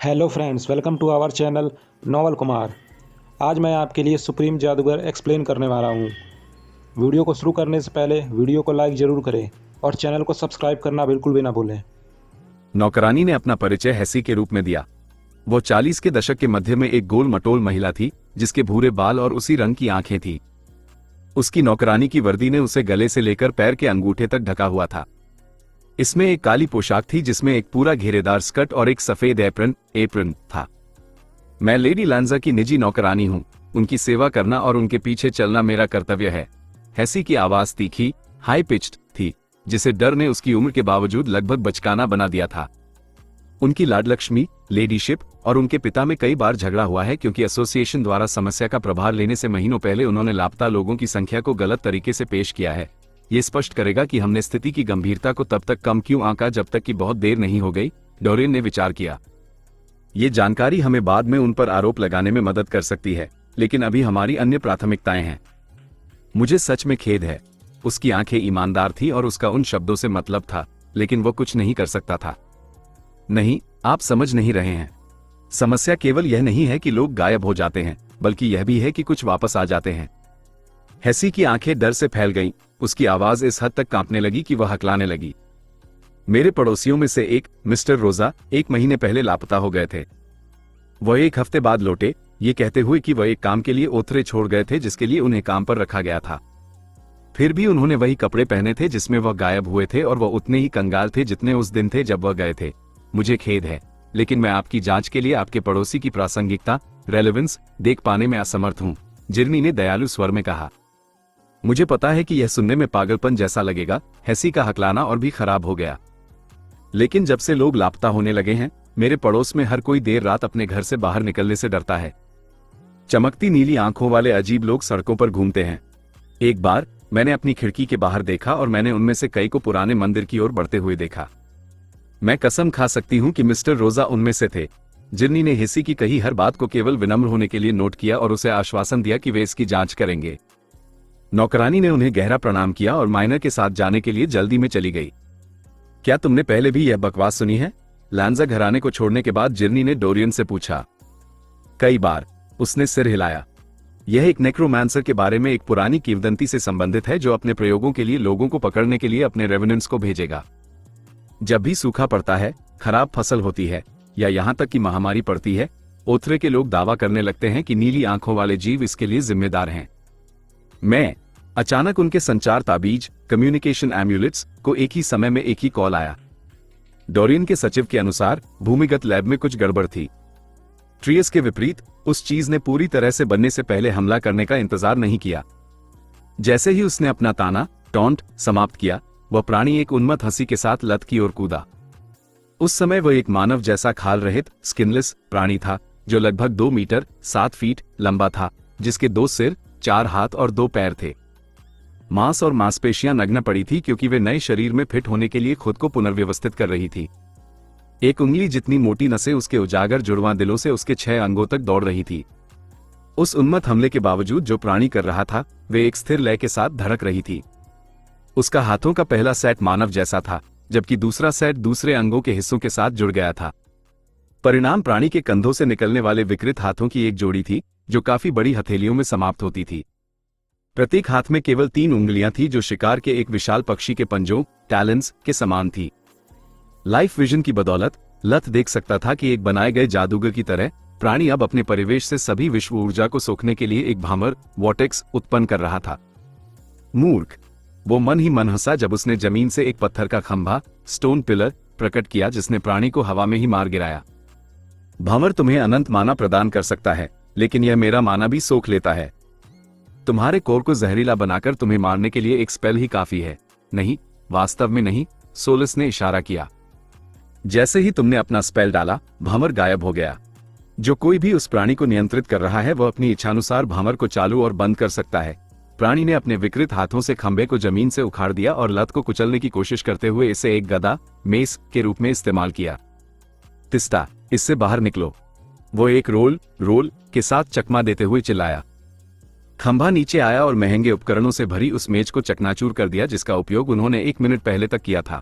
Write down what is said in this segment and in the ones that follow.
Hello friends, welcome to our channel Noval Kumar. आज मैं आपके लिए सुप्रीम जादूगर एक्सप्लेन करने वाला हूँ। वीडियो को शुरू करने से पहले वीडियो को लाइक ज़रूर करें और चैनल को सब्सक्राइब करना बिल्कुल भी ना भूलें। नौकरानी ने अपना परिचय हैसी के रूप में दिया। वो 40 के दशक के मध्य में एक गोल मटोल महिला थी जिसके भूरे बाल और उसी रंग की आंखें थी। उसकी नौकरानी की वर्दी ने उसे गले से लेकर पैर के अंगूठे तक ढका हुआ था। इसमें एक काली पोशाक थी जिसमें एक पूरा घेरेदार स्कर्ट और एक सफेद एप्रन था। मैं लेडी लांजा की निजी नौकरानी हूं। उनकी सेवा करना और उनके पीछे चलना मेरा कर्तव्य है। हैसी की आवाज तीखी, हाई पिच्ड थी, जिसे डर ने उसकी उम्र के बावजूद लगभग बचकाना बना दिया था। उनकी लाडलक्ष्मी, लेडीशिप और उनके पिता में कई बार झगड़ा हुआ है क्योंकि एसोसिएशन द्वारा समस्या का प्रभार लेने से महीनों पहले उन्होंने लापता लोगों की संख्या को गलत तरीके से पेश किया है। ये स्पष्ट करेगा कि हमने स्थिति की गंभीरता को तब तक कम क्यों आंका जब तक कि बहुत देर नहीं हो गई, डोरियन ने विचार किया। ये जानकारी हमें बाद में उन पर आरोप लगाने में मदद कर सकती है, लेकिन अभी हमारी अन्य प्राथमिकताएं हैं। मुझे सच में खेद है। उसकी आंखें ईमानदार थी और उसका उन शब्दों से मतलब था, लेकिन वो कुछ नहीं कर सकता था। नहीं, आप समझ नहीं रहे हैं। समस्या केवल यह नहीं है कि लोग गायब हो जाते हैं, बल्कि यह भी है कि कुछ वापस आ जाते हैं। हैसी की आंखें डर से फैल गईं। उसकी आवाज इस हद तक कांपने लगी कि वह हकलाने लगी। मेरे पड़ोसियों में से एक, मिस्टर रोजा, 1 महीने पहले लापता हो गए थे। वह 1 हफ्ते बाद लौटे, ये कहते हुए कि वह एक काम के लिए ओथरे छोड़ गए थे जिसके लिए उन्हें काम पर रखा गया था। फिर भी उन्होंने वही कपड़े पहने थे जिसमें वह गायब हुए थे और वह उतने ही कंगाल थे जितने उस दिन थे जब वह गए थे। मुझे खेद है, लेकिन मैं आपकी जांच के लिए आपके पड़ोसी की प्रासंगिकता, रेलेवेंस देख पाने में असमर्थ हूं, जिरनी ने दयालु स्वर में कहा। मुझे पता है कि यह सुनने में पागलपन जैसा लगेगा। हैसी का हकलाना और भी खराब हो गया। लेकिन जब से लोग लापता होने लगे हैं, मेरे पड़ोस में हर कोई देर रात अपने घर से बाहर निकलने से डरता है। चमकती नीली आंखों वाले अजीब लोग सड़कों पर घूमते हैं। एक बार मैंने अपनी खिड़की के बाहर देखा और मैंने उनमें से कई को पुराने मंदिर की ओर बढ़ते हुए देखा। मैं कसम खा सकती हूं कि मिस्टर रोजा उनमें से थे। जिरनी ने हैसी की कही हर बात को केवल विनम्र होने के लिए नोट किया और उसे आश्वासन दिया कि वे इसकी जांच करेंगे। नौकरानी ने उन्हें गहरा प्रणाम किया और माइनर के साथ जाने के लिए जल्दी में चली गई। क्या तुमने पहले भी यह बकवास सुनी है? लांजा घराने को छोड़ने के बाद जिरनी ने डोरियन से पूछा। कई बार, उसने सिर हिलाया। यह एक नेक्रोमांसर के बारे में एक पुरानी किंवदंती से संबंधित है जो अपने प्रयोगों के लिए लोगों को पकड़ने के लिए अपने रेवेनेंट्स को भेजेगा। जब भी सूखा पड़ता है, खराब फसल होती है या यहां तक कि महामारी पड़ती है, ओथरे के लोग दावा करने लगते हैं कि नीली आंखों वाले जीव इसके लिए जिम्मेदार हैं। मैं अचानक उनके संचार ताबीज, कम्युनिकेशन एम्यूलेट्स को एक ही समय में एक ही कॉल आया। डोरियन के सचिव के अनुसार भूमिगत लैब में कुछ गड़बड़ थी। ट्रियस के विपरीत, उस चीज ने पूरी तरह से बनने से पहले हमला करने का इंतजार नहीं किया। जैसे ही उसने अपना ताना, टॉन्ट समाप्त किया, वह प्राणी एक उन्मत्त हंसी के साथ लत की ओर कूदा। उस समय वह एक मानव जैसा खाल रहित, स्किनलेस प्राणी था जो लगभग 2 मीटर 7 फीट लंबा था, जिसके 2 सिर, 4 हाथ और 2 पैर थे। मांस और मांसपेशियां नग्न पड़ी थी क्योंकि वे नए शरीर में फिट होने के लिए खुद को पुनर्व्यवस्थित कर रही थी। एक उंगली जितनी मोटी नसें उसके उजागर जुड़वां दिलों से उसके 6 अंगों तक दौड़ रही थी। उस उन्मत्त हमले के बावजूद जो प्राणी कर रहा था, वे एक स्थिर लय के साथ धड़क रही थी। उसका हाथों का पहला सेट मानव जैसा था, जबकि दूसरा सेट दूसरे अंगों के हिस्सों के साथ जुड़ गया था। परिणाम प्राणी के कंधों से निकलने वाले विकृत हाथों की एक जोड़ी थी जो काफी बड़ी हथेलियों में समाप्त होती थी। प्रत्येक हाथ में केवल 3 उंगलियां थी जो शिकार के एक विशाल पक्षी के पंजों, टैलेंस के समान थी। लाइफ विजन की बदौलत लत देख सकता था कि एक बनाए गए जादूगर की तरह प्राणी अब अपने परिवेश से सभी विश्व ऊर्जा को सोखने के लिए एक भ्रामर वॉर्टेक्स उत्पन्न कर रहा था। मूर्ख, वो मन ही मन हंसा जब उसने जमीन से एक पत्थर का खंभा, स्टोन पिलर, प्रकट किया जिसने प्राणी को हवा में ही मार गिराया। भंवर तुम्हें अनंत माना प्रदान कर सकता है, लेकिन यह मेरा माना भी सोख लेता है। तुम्हारे कोर को जहरीला बनाकर तुम्हें मारने के लिए एक स्पेल ही काफी है। नहीं, वास्तव में नहीं, सोलस ने इशारा किया। जैसे ही तुमने अपना स्पेल डाला, भंवर गायब हो गया। जो कोई भी उस प्राणी को नियंत्रित कर रहा है वह अपनी इच्छानुसार भंवर को चालू और बंद कर सकता है। प्राणी ने अपने विकृत हाथों से खंभे को जमीन से उखाड़ दिया और लत को कुचलने की कोशिश करते हुए इसे एक गदा, मेस के रूप में इस्तेमाल किया। तिस्ता, इससे बाहर निकलो, वो एक रोल के साथ चकमा देते हुए चिल्लाया। खंभा नीचे आया और महंगे उपकरणों से भरी उस मेज को चकनाचूर कर दिया जिसका उपयोग उन्होंने 1 मिनट पहले तक किया था।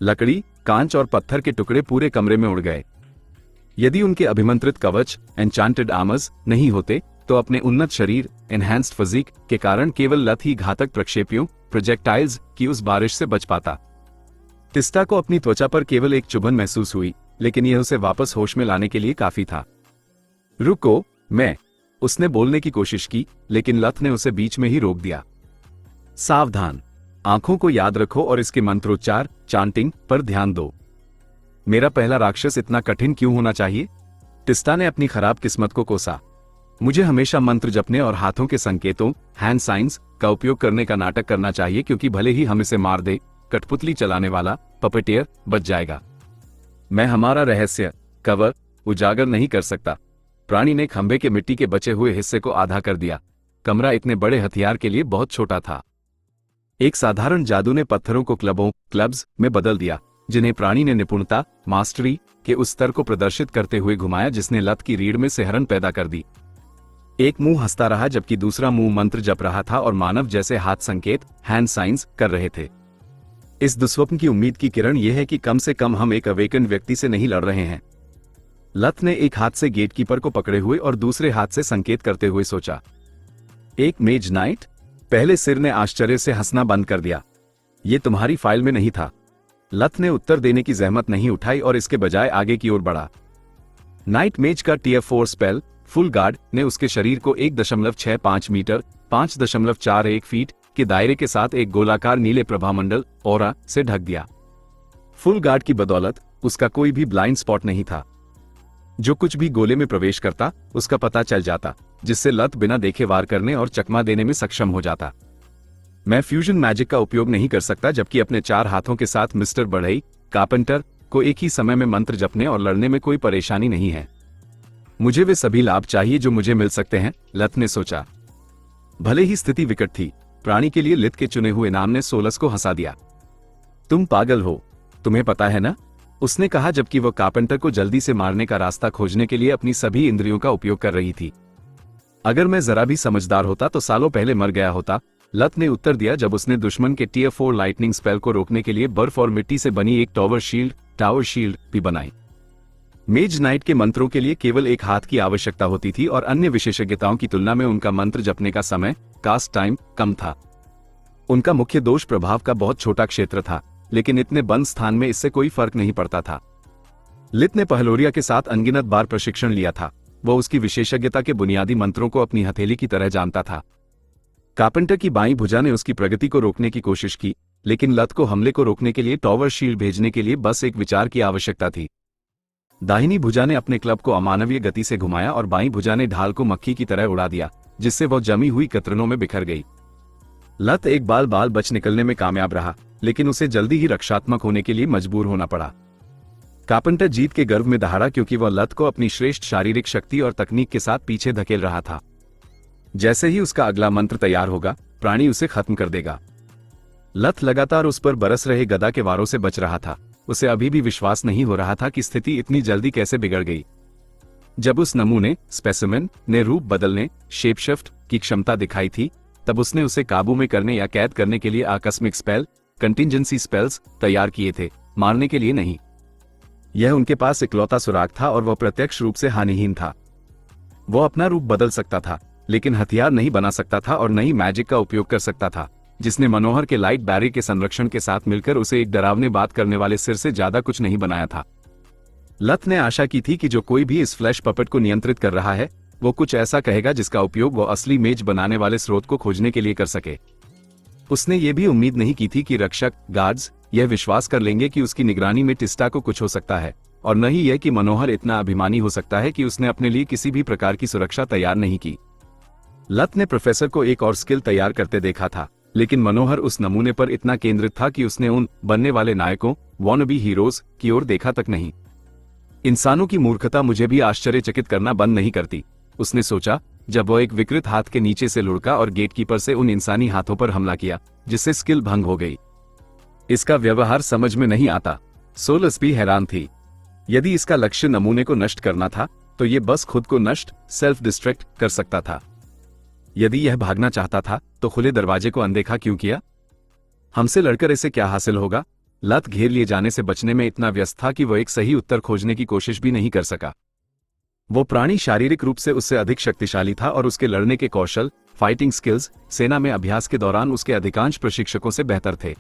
लकड़ी, कांच और पत्थर के टुकड़े पूरे कमरे में उड़ गए। यदि उनके अभिमंत्रित कवच एन्चांटेड आर्मर्स नहीं होते तो अपने उन्नत शरीर एनहांस्ड फिजिक के कारण केवल लत ही घातक प्रक्षेपियों प्रोजेक्टाइल्स की उस बारिश से बच पाता। टिस्टा को अपनी त्वचा पर केवल एक चुभन महसूस हुई, लेकिन यह उसे वापस होश में लाने के लिए काफी था। रुको, मैं उसने बोलने की कोशिश की, लेकिन लत ने उसे बीच में ही रोक दिया। सावधान, आंखों को याद रखो और इसके मंत्रोच्चार चांटिंग पर ध्यान दो। मेरा पहला राक्षस इतना कठिन क्यों होना चाहिए? टिस्टा ने अपनी खराब किस्मत को कोसा। मुझे हमेशा मंत्र जपने और हाथों के संकेतों हैंड साइंस का उपयोग करने का नाटक करना चाहिए, क्योंकि भले ही हम इसे मार दे, कठपुतली चलाने वाला पपेटियर बच जाएगा। मैं हमारा रहस्य कवर उजागर नहीं कर सकता। प्राणी ने खंभे के मिट्टी के बचे हुए हिस्से को आधा कर दिया। कमरा इतने बड़े हथियार के लिए बहुत छोटा था। एक साधारण जादू ने पत्थरों को क्लब्स में बदल दिया, जिन्हें प्राणी ने निपुणता मास्टरी के उस स्तर को प्रदर्शित करते हुए घुमाया जिसने लत की रीढ़ में सिहरन पैदा कर दी। एक मुंह हंसता रहा जबकि दूसरा मुंह मंत्र जप रहा था और मानव जैसे हाथ संकेत हैंड साइंस कर रहे थे। इस दुस्वप्न की उम्मीद की किरण यह है कि कम से कम हम एक अवेकन व्यक्ति से नहीं लड़ रहे हैं। लत ने एक हाथ से गेटकीपर को पकड़े हुए और दूसरे हाथ से संकेत करते हुए सोचा। एक मेज नाइट? पहले सिर ने आश्चर्य से हंसना बंद कर दिया। यह तुम्हारी फाइल में नहीं था। लत ने उत्तर देने की जहमत नहीं उठाई और इसके बजाय आगे की ओर बढ़ा। नाइट मेज का टियर 4 स्पेल फुल गार्ड ने उसके शरीर को 1.65 मीटर 5.41 फीट के दायरे के साथ एक गोलाकार नीले प्रभामंडल ऑरा से ढक दिया। फुल गार्ड की बदौलत उसका कोई भी ब्लाइंड स्पॉट नहीं था। जो कुछ भी गोले में प्रवेश करता उसका पता चल जाता, जिससे लत बिना देखे वार करने और चकमा देने में सक्षम हो जाता। मैं फ्यूजन मैजिक का उपयोग नहीं कर सकता, जबकि अपने 4 हाथों के साथ मिस्टर बढ़ई कारपेंटर को एक ही समय में मंत्र जपने और लड़ने में कोई परेशानी नहीं है। मुझे वे सभी लाभ चाहिए जो मुझे मिल सकते हैं, लत ने सोचा। भले ही स्थिति विकट थी, प्राणी के लिए लित के चुने हुए नाम ने सोलस को हंसा दिया। तुम पागल हो, तुम्हें पता है ना, उसने कहा जबकि वह कारपेंटर को जल्दी से मारने का रास्ता खोजने के लिए अपनी सभी इंद्रियों का उपयोग कर रही थी। अगर मैं जरा भी समझदार होता तो सालों पहले मर गया होता, लत ने उत्तर दिया जब उसने दुश्मन के टियर 4 लाइटनिंग स्पेल को रोकने के लिए बर्फ और मिट्टी से बनी एक टावर शील्ड भी बनाई। मेज नाइट के मंत्रों के लिए केवल एक हाथ की आवश्यकता होती थी और अन्य विशेषज्ञताओं की तुलना में उनका मंत्र जपने का समय कास्ट टाइम कम था। उनका मुख्य दोष प्रभाव का बहुत छोटा क्षेत्र था, लेकिन इतने बंद स्थान में इससे कोई फर्क नहीं पड़ता था। लित ने पहलोरिया के साथ अनगिनत बार प्रशिक्षण लिया था। वह उसकी विशेषज्ञता के बुनियादी मंत्रों को अपनी हथेली की तरह जानता था। कारपेंटर की बाईं भुजा ने उसकी प्रगति को रोकने की कोशिश की, लेकिन लत को हमले को रोकने के लिए टावर शील्ड भेजने के लिए बस एक विचार की आवश्यकता थी। दाहिनी भुजा ने अपने क्लब को अमानवीय गति से घुमाया और बाईं भुजा ने ढाल को मक्खी की तरह उड़ा दिया, जिससे वह जमी हुई कतरनों में बिखर गई। लत एक बाल बच निकलने में कामयाब रहा, लेकिन उसे जल्दी ही रक्षात्मक होने के लिए मजबूर होना पड़ा। कारपेंटर जीत के गर्व में दहाड़ा क्योंकि वह लत को अपनी श्रेष्ठ शारीरिक शक्ति और तकनीक के साथ पीछे धकेल रहा था। जैसे ही उसका अगला मंत्र तैयार होगा, प्राणी उसे खत्म कर देगा। लत लगातार उस पर बरस रहे गदा के वारों से बच रहा था। उसे अभी भी विश्वास नहीं हो रहा था कि स्थिति इतनी जल्दी कैसे बिगड़ गई। जब उस नमूने स्पेसिमेन ने रूप बदलने शेपशिफ्ट की क्षमता दिखाई थी, तब उसने उसे काबू में करने या कैद करने के लिए आकस्मिक स्पेल कंटिंजेंसी स्पेल्स तैयार किए थे, मारने के लिए नहीं। यह उनके पास इकलौता सुराग था और वह प्रत्यक्ष रूप से हानिहीन था। वह अपना रूप बदल सकता था, लेकिन हथियार नहीं बना सकता था और न ही मैजिक का उपयोग कर सकता था, जिसने मनोहर के लाइट बैरी के संरक्षण के साथ मिलकर उसे एक डरावने बात करने वाले सिर से ज्यादा कुछ नहीं बनाया था। लत ने आशा की थी कि जो कोई भी इस फ्लैश पपेट को नियंत्रित कर रहा है, वो कुछ ऐसा कहेगा जिसका उपयोग वो असली मेज बनाने वाले स्रोत को खोजने के लिए कर सके। उसने ये भी उम्मीद नहीं की थी कि रक्षक गार्ड्स यह विश्वास कर लेंगे कि उसकी निगरानी में टिस्टा को कुछ हो सकता है, और न ही यह कि मनोहर इतना अभिमानी हो सकता है कि उसने अपने लिए किसी भी प्रकार की सुरक्षा तैयार नहीं की। लत ने प्रोफेसर को एक और स्किल तैयार करते देखा था, लेकिन मनोहर उस नमूने पर इतना केंद्रित था कि उसने उन बनने वाले नायकों वॉनबी हीरोज की ओर देखा तक नहीं। इंसानों की मूर्खता मुझे भी आश्चर्यचकित करना बंद नहीं करती, उसने सोचा जब वह एक विकृत हाथ के नीचे से लुढ़का और गेटकीपर से उन इंसानी हाथों पर हमला किया, जिससे स्किल भंग हो गई। इसका व्यवहार समझ में नहीं आता। सोलस भी हैरान थी। यदि इसका लक्ष्य नमूने को नष्ट करना था, तो ये बस खुद को नष्ट सेल्फ डिस्ट्रैक्ट कर सकता था। यदि यह भागना चाहता था, तो खुले दरवाजे को अनदेखा क्यों किया? हमसे लड़कर इसे क्या हासिल होगा? लत घेर लिए जाने से बचने में इतना व्यस्त था कि वह एक सही उत्तर खोजने की कोशिश भी नहीं कर सका। वो प्राणी शारीरिक रूप से उससे अधिक शक्तिशाली था और उसके लड़ने के कौशल, फाइटिंग स्किल्स, सेना में अभ्यास के दौरान उसके अधिकांश प्रशिक्षकों से बेहतर थे।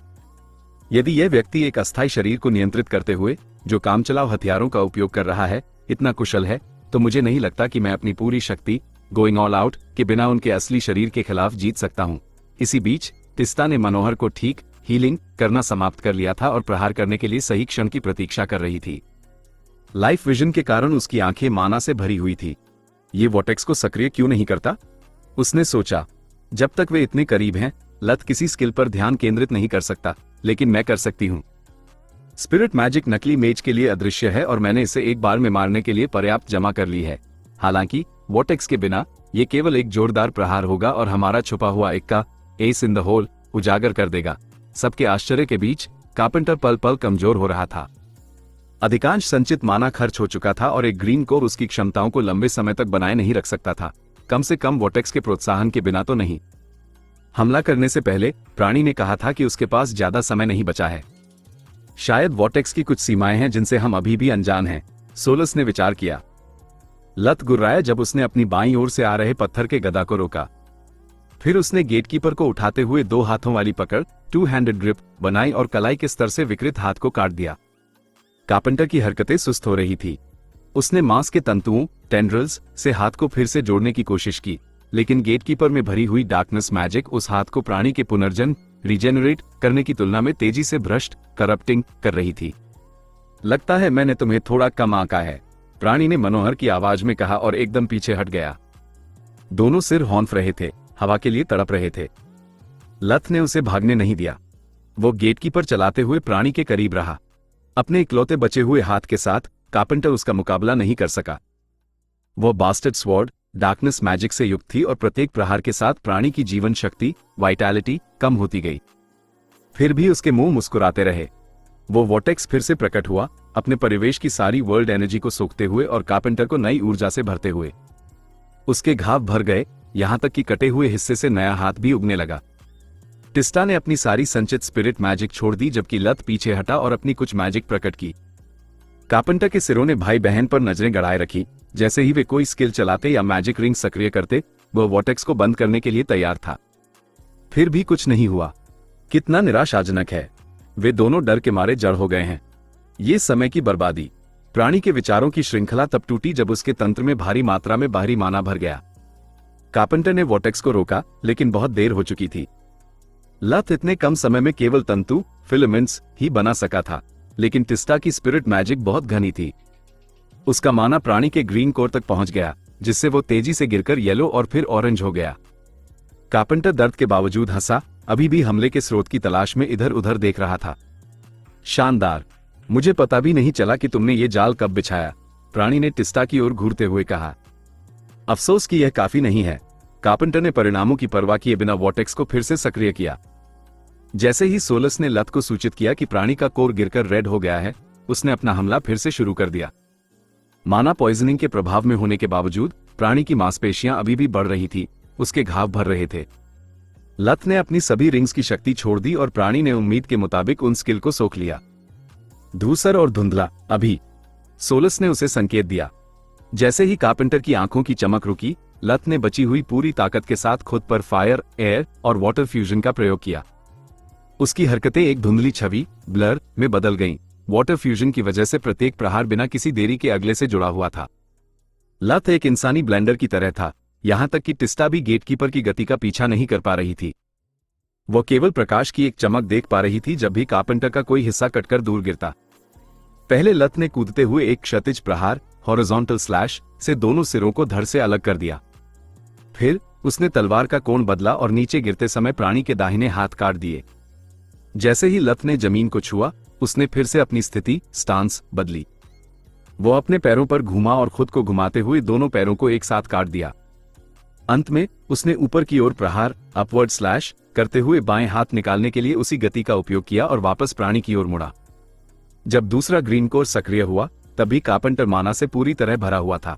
यदि यह व्यक्ति एक अस्थायी शरीर को नियंत्रित करते हुए जो कामचलाऊ हथियारों का उपयोग कर रहा है इतना कुशल है, तो मुझे नहीं लगता कि मैं अपनी पूरी शक्ति, गोइंग ऑल आउट, के बिना उनके असली शरीर के खिलाफ जीत सकता हूं। इसी बीच टिस्टा ने मनोहर को ठीक हीलिंग करना समाप्त कर लिया था और प्रहार करने के लिए सही क्षण की प्रतीक्षा कर रही थी। लाइफ विजन के कारण उसकी आंखें माना से भरी हुई थी। ये वॉटेक्स को सक्रिय क्यों नहीं करता? उसने सोचा। जब तक वे इतने करीब हैं, लत किसी स्किल पर ध्यान केंद्रित नहीं कर सकता, लेकिन मैं कर सकती हूं। स्पिरिट मैजिक नकली मेज के लिए अदृश्य है और मैंने इसे एक बार में मारने के लिए पर्याप्त जमा कर ली है। हालांकि वॉटेक्स के बिना यह केवल एक जोरदार प्रहार होगा और हमारा छुपा हुआ इक्का, एस इन द होल, उजागर कर देगा। सबके आश्चर्य के बीच कारपेंटर पल पल कमजोर हो रहा था। अधिकांश संचित माना खर्च हो चुका था और एक ग्रीन कोर उसकी क्षमताओं को लंबे समय तक बनाए नहीं रख सकता था, कम से कम वॉटेक्स के प्रोत्साहन के बिना तो नहीं। हमला करने से पहले प्राणी ने कहा था कि उसके पास ज्यादा समय नहीं बचा है। शायद वॉटेक्स की कुछ सीमाएं हैं जिनसे हम अभी भी अनजान हैं, सोलस ने विचार किया। लत गुर्राया जब उसने अपनी बाईं ओर से आ रहे पत्थर के गदा को रोका। फिर उसने गेटकीपर को उठाते हुए 2 हाथों वाली पकड़, 2 हैंडेड ग्रिप बनाई और कलाई के स्तर से विकृत हाथ को काट दिया। कारपेंटर की हरकतें सुस्त हो रही थी। उसने मांस के तंतुओं, टेंड्रल्स से हाथ को फिर से जोड़ने की कोशिश की, लेकिन गेटकीपर में भरी हुई डार्कनेस मैजिक उस हाथ को प्राणी के पुनर्जन्म, रीजेनरेट करने की तुलना में तेजी से भ्रष्ट, करप्टिंग कर रही थी। लगता है मैंने तुम्हें थोड़ा कम आंका है, प्राणी ने मनोहर की आवाज में कहा और एकदम पीछे हट गया। दोनों सिर हौंफ रहे थे, हवा के लिए तड़प रहे थे। लत ने उसे भागने नहीं दिया। वो गेटकीपर चलाते हुए प्राणी के करीब रहा। अपने इकलौते बचे हुए हाथ के साथ कारपेंटर उसका मुकाबला नहीं कर सका। वो बास्टर्ड स्वॉर्ड डार्कनेस मैजिक से युक्त थी और प्रत्येक प्रहार के साथ प्राणी की जीवन शक्ति, वाइटैलिटी कम होती गई। फिर भी उसके मुंह मुस्कुराते रहे। वो वॉटेक्स फिर से प्रकट हुआ, अपने परिवेश की सारी वर्ल्ड एनर्जी को सोखते हुए और कारपेंटर को नई ऊर्जा से भरते हुए। उसके घाव भर गए, यहां तक कि कटे हुए हिस्से से नया हाथ भी उगने लगा। टिस्टा ने अपनी सारी संचित स्पिरिट मैजिक छोड़ दी जबकि लत पीछे हटा और अपनी कुछ मैजिक प्रकट की। कारपेंटर के सिरों ने भाई बहन पर नजरें गड़ाए रखी। जैसे ही वे कोई स्किल चलाते या मैजिक रिंग सक्रिय करते, वह वॉटेक्स को बंद करने के लिए तैयार था। फिर भी कुछ नहीं हुआ। कितना निराशाजनक है। वे दोनों डर के मारे जड़ हो गए हैं। ये समय की बर्बादी। प्राणी के विचारों की श्रृंखला तब टूटी जब उसके तंत्र में भारी मात्रा में बाहरी माना भर गया। कारपेंटर ने वॉटेक्स को रोका, लेकिन बहुत देर हो चुकी थी। लत इतने कम समय में केवल तंतु, फिलामेंट्स ही बना सका था, लेकिन टिस्टा की स्पिरिट मैजिक बहुत घनी थी। उसका माना प्राणी के ग्रीन कोर तक पहुंच गया, जिससे वो तेजी से गिरकर येलो और फिर ऑरेंज हो गया। कारपेंटर दर्द के बावजूद हंसा, अभी भी हमले के स्रोत की तलाश में इधर उधर देख रहा था। शानदार। मुझे पता भी नहीं चला कि तुमने ये जाल कब बिछाया, प्राणी ने टिस्टा की ओर घूरते हुए कहा। अफसोस कि यह काफी नहीं है। कारपेंटर ने परिणामों की परवाह किए बिना वॉटेक्स को फिर से सक्रिय किया। जैसे ही सोलस ने लत को सूचित किया कि प्राणी का कोर गिरकर रेड हो गया है, उसने अपना हमला फिर से शुरू कर दिया। माना पॉइजनिंग के प्रभाव में होने के बावजूद प्राणी की मांसपेशियां अभी भी बढ़ रही थी, उसके घाव भर रहे थे। लत ने अपनी सभी रिंग्स की शक्ति छोड़ दी और प्राणी ने उम्मीद के मुताबिक उन स्किल को सोख लिया। धूसर और धुंधला, अभी, सोलस ने उसे संकेत दिया। जैसे ही कारपेंटर की आंखों की चमक रुकी, लत ने बची हुई पूरी ताकत के साथ खुद पर फायर, एयर और वाटर फ्यूजन का प्रयोग किया। उसकी हरकतें एक धुंधली छवि, ब्लर, में बदल गईं। वाटर फ्यूजन की वजह से प्रत्येक प्रहार बिना किसी देरी के अगले से जुड़ा हुआ था। लत एक इंसानी ब्लेंडर की तरह था, यहां तक कि टिस्टा भी गेटकीपर की गति का पीछा नहीं कर पा रही थी। वो केवल प्रकाश की एक चमक देख पा रही थी जब भी कारपेंटर का कोई हिस्सा कटकर दूर गिरता। पहले लत ने कूदते हुए एक क्षैतिज प्रहार, हॉरिजॉन्टल स्लैश, से दोनों सिरों को धड़ से अलग कर दिया। फिर उसने तलवार का कोण बदला और नीचे गिरते समय प्राणी के दाहिने हाथ काट दिए। जैसे ही लत ने जमीन को छुआ, उसने फिर से अपनी स्थिति, स्टांस, बदली। वो अपने पैरों पर घूमा और खुद को घुमाते हुए दोनों पैरों को एक साथ काट दिया। अंत में उसने ऊपर की ओर प्रहार, अपवर्ड स्लैश, करते हुए बाएं हाथ निकालने के लिए उसी गति का उपयोग किया और वापस प्राणी की ओर मुड़ा। जब दूसरा ग्रीन कोर सक्रिय हुआ, तभी कारपेंटर माना से पूरी तरह भरा हुआ था।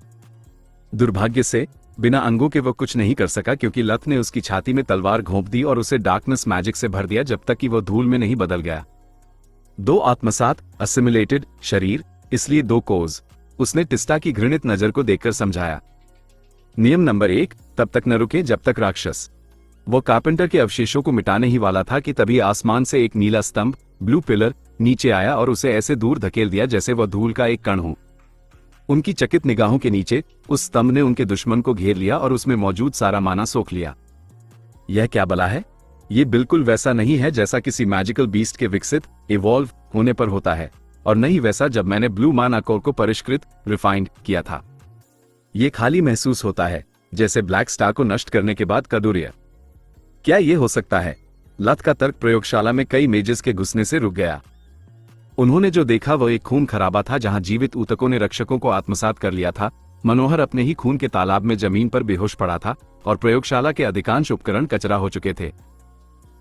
दुर्भाग्य से बिना अंगों के वो कुछ नहीं कर सका क्योंकि लत ने उसकी छाती में तलवार घोंप दी और उसे डार्कनेस मैजिक से भर दिया जब तक कि वो धूल में नहीं बदल गया। दो आत्मसात असिमिलेटेड शरीर, इसलिए दो कोज, उसने टिस्टा की घृणित नजर को देखकर समझाया। नियम नंबर 1, तब तक न रुके जब तक राक्षस। वो कारपेंटर के अवशेषों को मिटाने ही वाला था कि तभी आसमान से एक नीला स्तंभ, ब्लू पिलर, नीचे आया और उसे ऐसे दूर धकेल दिया जैसे वह धूल का एक कण हो। उनकी चकित निगाहों के नीचे उस स्तंभ ने उनके दुश्मन को घेर लिया और उसमें मौजूद सारा माना सोख लिया। यह क्या बला है? ये बिल्कुल वैसा नहीं है जैसा किसी मैजिकल बीस्ट के विकसित इवॉल्व होने पर होता है, और नहीं वैसा जब मैंने ब्लू माना कोर को परिष्कृत रिफाइंड किया था। ये खाली महसूस होता है जैसे ब्लैक स्टार को नष्ट करने के बाद कदूरिया। क्या ये हो सकता है? लत का तर्क प्रयोगशाला में कई मेजेस के घुसने से रुक गया। उन्होंने जो देखा वह एक खून खराबा था जहां जीवित ऊतकों ने रक्षकों को आत्मसात कर लिया था। मनोहर अपने ही खून के तालाब में जमीन पर बेहोश पड़ा था और प्रयोगशाला के अधिकांश उपकरण कचरा हो चुके थे।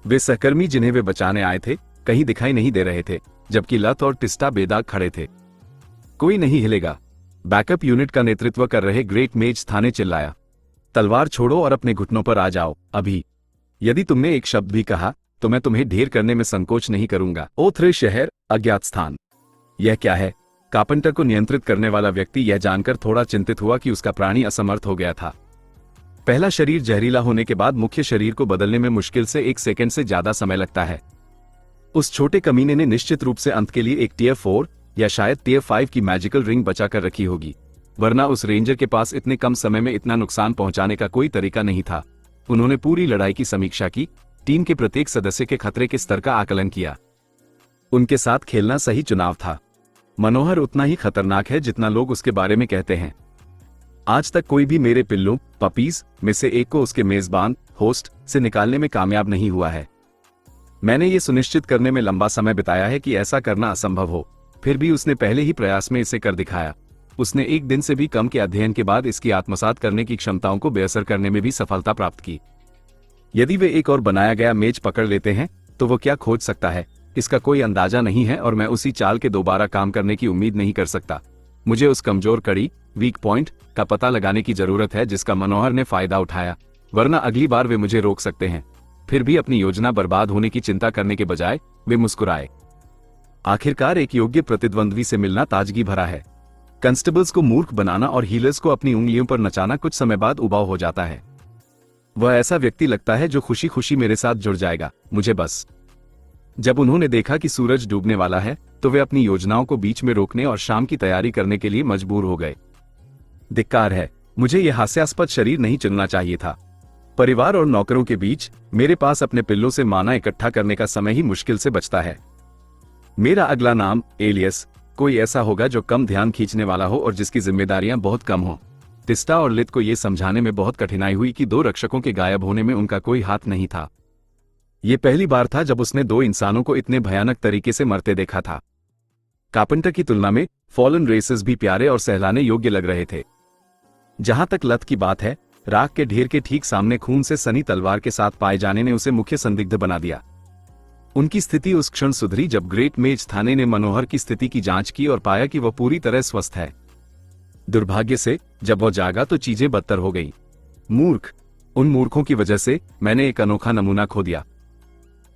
वे सहकर्मी जिन्हें वे बचाने आए थे कहीं दिखाई नहीं दे रहे थे, जबकि लत और टिस्टा बेदाग खड़े थे। कोई नहीं हिलेगा, बैकअप यूनिट का नेतृत्व कर रहे ग्रेट मेज था ने चिल्लाया। तलवार छोड़ो और अपने घुटनों पर आ जाओ अभी। यदि तुमने एक शब्द भी कहा तो मैं तुम्हें ढेर करने में संकोच नहीं करूंगा। ओथरे शहर, अज्ञात स्थान। यह क्या है? कारपेंटर को नियंत्रित करने वाला व्यक्ति यह जानकर थोड़ा चिंतित हुआ कि उसका प्राणी असमर्थ हो गया था। पहला शरीर जहरीला होने के बाद मुख्य शरीर को बदलने में मुश्किल से 1 सेकंड से ज्यादा समय लगता है। उस छोटे कमीने ने निश्चित रूप से अंत के लिए एक टियर 4 या शायद टियर 5 की मैजिकल रिंग बचा कर रखी होगी, वरना उस रेंजर के पास इतने कम समय में इतना नुकसान पहुंचाने का कोई तरीका नहीं था। उन्होंने पूरी लड़ाई की समीक्षा की, टीम के प्रत्येक सदस्य के खतरे के स्तर का आकलन किया। उनके साथ खेलना सही चुनाव था। मनोहर उतना ही खतरनाक है जितना लोग उसके बारे में कहते हैं। आज तक कोई भी मेरे पिल्लों पपीज में से एक को उसके मेजबान होस्ट से निकालने में कामयाब नहीं हुआ है। मैंने ये सुनिश्चित करने में लंबा समय बिताया है कि ऐसा करना असंभव हो, फिर भी उसने पहले ही प्रयास में इसे कर दिखाया। उसने 1 दिन से भी कम के अध्ययन के बाद इसकी आत्मसात करने की क्षमताओं को बेअसर करने में भी सफलता प्राप्त की। यदि वे एक और बनाया गया मेज पकड़ लेते हैं तो वो क्या खोज सकता है, इसका कोई अंदाजा नहीं है, और मैं उसी चाल के दोबारा काम करने की उम्मीद नहीं कर सकता। मुझे उस कमजोर कड़ी वीक पॉइंट का पता लगाने की जरूरत है जिसका मनोहर ने फायदा उठाया, वरना अगली बार वे मुझे रोक सकते हैं। फिर भी अपनी योजना बर्बाद होने की चिंता करने के बजाय वे मुस्कुराए। आखिरकार एक योग्य प्रतिद्वंद्वी से मिलना ताजगी भरा है। कंस्टेबल्स को मूर्ख बनाना और हीलर्स को अपनी उंगलियों पर नचाना कुछ समय बाद उबाऊ हो जाता है। वह ऐसा व्यक्ति लगता है जो खुशी खुशी मेरे साथ जुड़ जाएगा, मुझे बस। जब उन्होंने देखा कि सूरज डूबने वाला है तो वे अपनी योजनाओं को बीच में रोकने और शाम की तैयारी करने के लिए मजबूर हो गए। धिक्कार है, मुझे यह हास्यास्पद शरीर नहीं चुनना चाहिए था। परिवार और नौकरों के बीच मेरे पास अपने पिल्लों से माना इकट्ठा करने का समय ही मुश्किल से बचता है। मेरा अगला नाम एलियस कोई ऐसा होगा जो कम ध्यान खींचने वाला हो और जिसकी जिम्मेदारियां बहुत कम हो। टिस्टा और लित को यह समझाने में बहुत कठिनाई हुई कि 2 रक्षकों के गायब होने में उनका कोई हाथ नहीं था। यह पहली बार था जब उसने 2 इंसानों को इतने भयानक तरीके से मरते देखा था। कारपेंटर की तुलना में फॉलन रेसेस भी प्यारे और सहलाने योग्य लग रहे थे। जहां तक लत की बात है, राख के ढेर के ठीक सामने खून से सनी तलवार के साथ पाए जाने ने उसे मुख्य संदिग्ध बना दिया। उनकी स्थिति उस क्षण सुधरी जब ग्रेट मेज थाने ने मनोहर की स्थिति की जांच की और पाया कि वह पूरी तरह स्वस्थ है। दुर्भाग्य से जब वह जागा तो चीजें बदतर हो गई। मूर्ख, उन मूर्खों की वजह से मैंने एक अनोखा नमूना खो दिया।